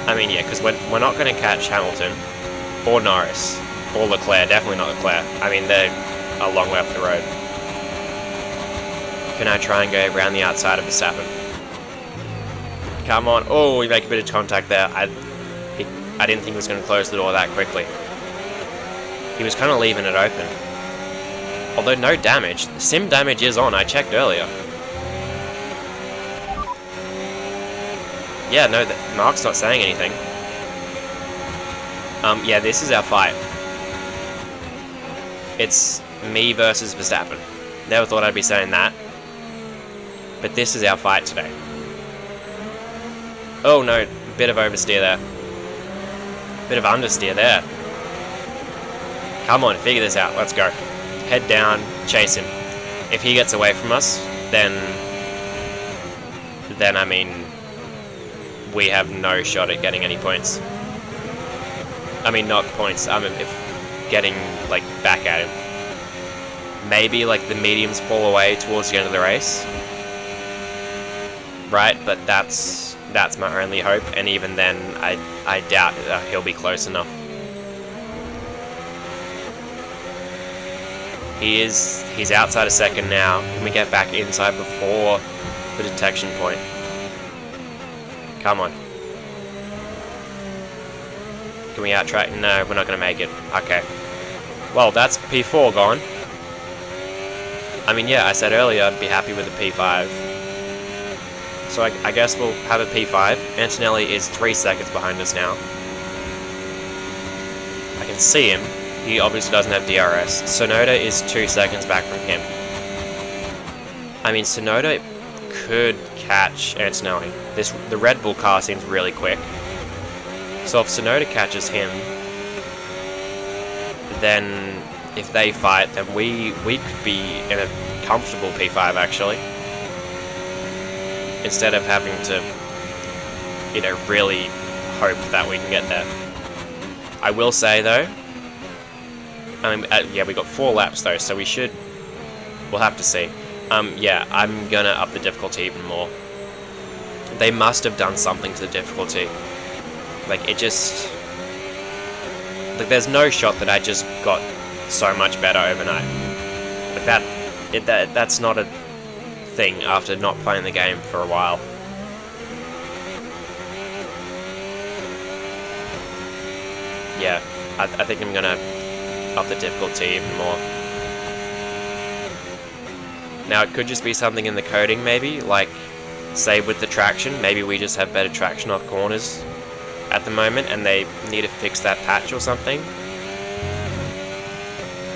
I mean, yeah, because we're not going to catch Hamilton, or Norris, or Leclerc. Definitely not Leclerc. I mean, they're a long way up the road. Can I try and go around the outside of Verstappen? Come on. Oh, we make a bit of contact there. I didn't think he was going to close the door that quickly. He was kind of leaving it open. Although no damage. The sim damage is on. I checked earlier. Yeah, no, Mark's not saying anything. Yeah, this is our fight. It's me versus Verstappen. Never thought I'd be saying that. But this is our fight today. Oh no, bit of oversteer there. Bit of understeer there. Come on, figure this out. Let's go. Head down, chase him. If he gets away from us, then I mean, we have no shot at getting any points. I mean, not points. I mean, if getting like back at him. Maybe like the mediums fall away towards the end of the race, right? But that's my only hope, and even then, I doubt he'll be close enough. He's outside a second now. Can we get back inside before the detection point? Come on. Can we out-track? No, we're not going to make it. Okay. Well, that's P4 gone. I mean, yeah, I said earlier I'd be happy with a P5. So I guess we'll have a P5. Antonelli is 3 seconds behind us now. I can see him. He obviously doesn't have DRS. Tsunoda is 2 seconds back from him. I mean, Tsunoda could catch Antonelli. The Red Bull car seems really quick. So if Tsunoda catches him, then if they fight, then we could be in a comfortable P5 actually. Instead of having to, you know, really hope that we can get there. I will say though, yeah, we got 4 laps though, so we'll have to see. Yeah, I'm gonna up the difficulty even more. They must have done something to the difficulty. Like, it just, like, there's no shot that I just got so much better overnight. Like that's not a thing after not playing the game for a while. Yeah, I think I'm gonna up the difficulty even more. Now it could just be something in the coding maybe, like say with the traction, maybe we just have better traction off corners at the moment and they need to fix that patch or something.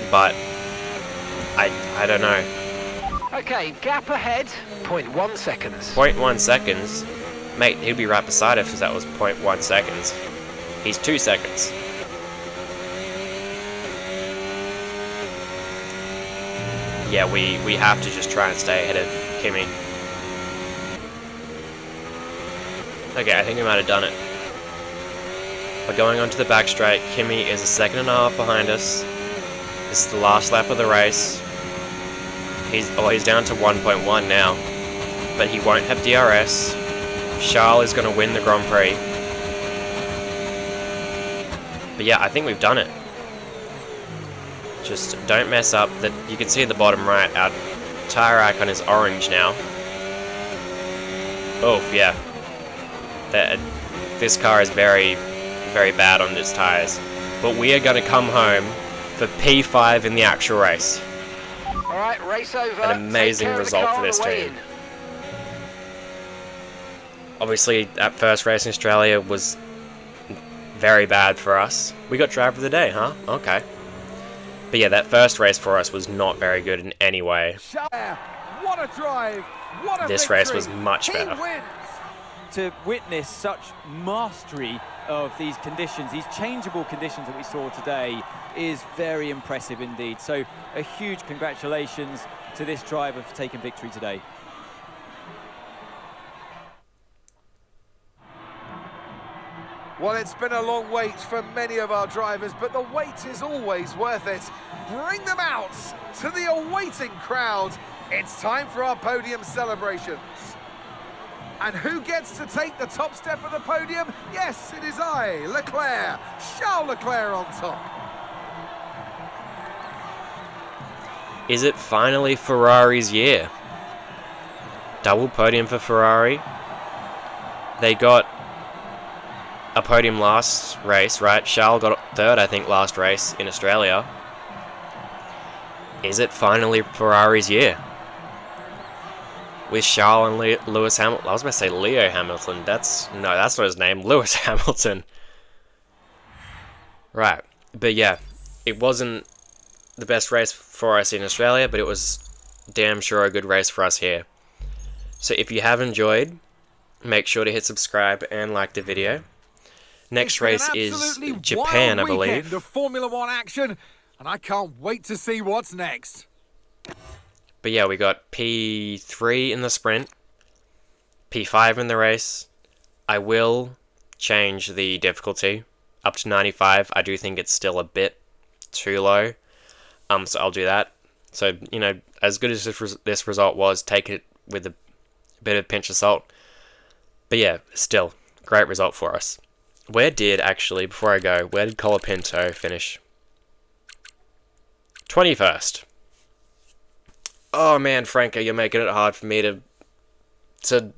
But I don't know. Okay, gap ahead, 0.1 seconds. 0.1 seconds? Mate, he'd be right beside us if that was 0.1 seconds. He's 2 seconds. Yeah, we have to just try and stay ahead of Kimi. Okay, I think we might have done it. We're going onto the back straight. Kimi is 1.5 seconds behind us. This is the last lap of the race. He's down to 1.1 now, but he won't have DRS. Charles is going to win the Grand Prix. But yeah, I think we've done it. Just don't mess up. That you can see at the bottom right, our tire icon is orange now. Oh yeah, this car is very, very bad on its tires. But we are going to come home for P5 in the actual race. All right, race over. An amazing Take care of the result car for on this the way team. in. Obviously, that first race in Australia was very bad for us. We got driver of the day, huh? Okay. But yeah, that first race for us was not very good in any way. What a drive! What a This victory. race was much better. He wins. To witness such mastery of these conditions, these changeable conditions that we saw today, is very impressive indeed. So a huge congratulations to this driver for taking victory today. Well, it's been a long wait for many of our drivers, but the wait is always worth it. Bring them out to the awaiting crowd. It's time for our podium celebrations. And who gets to take the top step of the podium? Yes, it is I, Leclerc, Charles Leclerc on top. Is it finally Ferrari's year? Double podium for Ferrari. They got a podium last race, right? Charles got third, I think, last race in Australia. Is it finally Ferrari's year? With Charles and Lewis Hamilton. I was going to say Leo Hamilton. That's not his name. Lewis Hamilton. Right. But yeah, it wasn't the best race for us in Australia, but it was damn sure a good race for us here. So if you have enjoyed, make sure to hit subscribe and like the video. Next race is Japan, I believe. The Formula One action, and I can't wait to see what's next. But yeah, we got P3 in the sprint, P5 in the race. I will change the difficulty up to 95. I do think it's still a bit too low, so I'll do that. So, you know, as good as this result was, take it with a bit of pinch of salt. But yeah, still, great result for us. Where did Colapinto finish? 21st. Oh man, Franco, you're making it hard for me to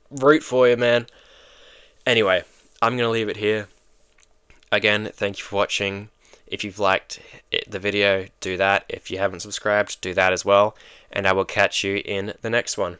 root for you, man. Anyway, I'm going to leave it here. Again, thank you for watching. If you've liked the video, do that. If you haven't subscribed, do that as well. And I will catch you in the next one.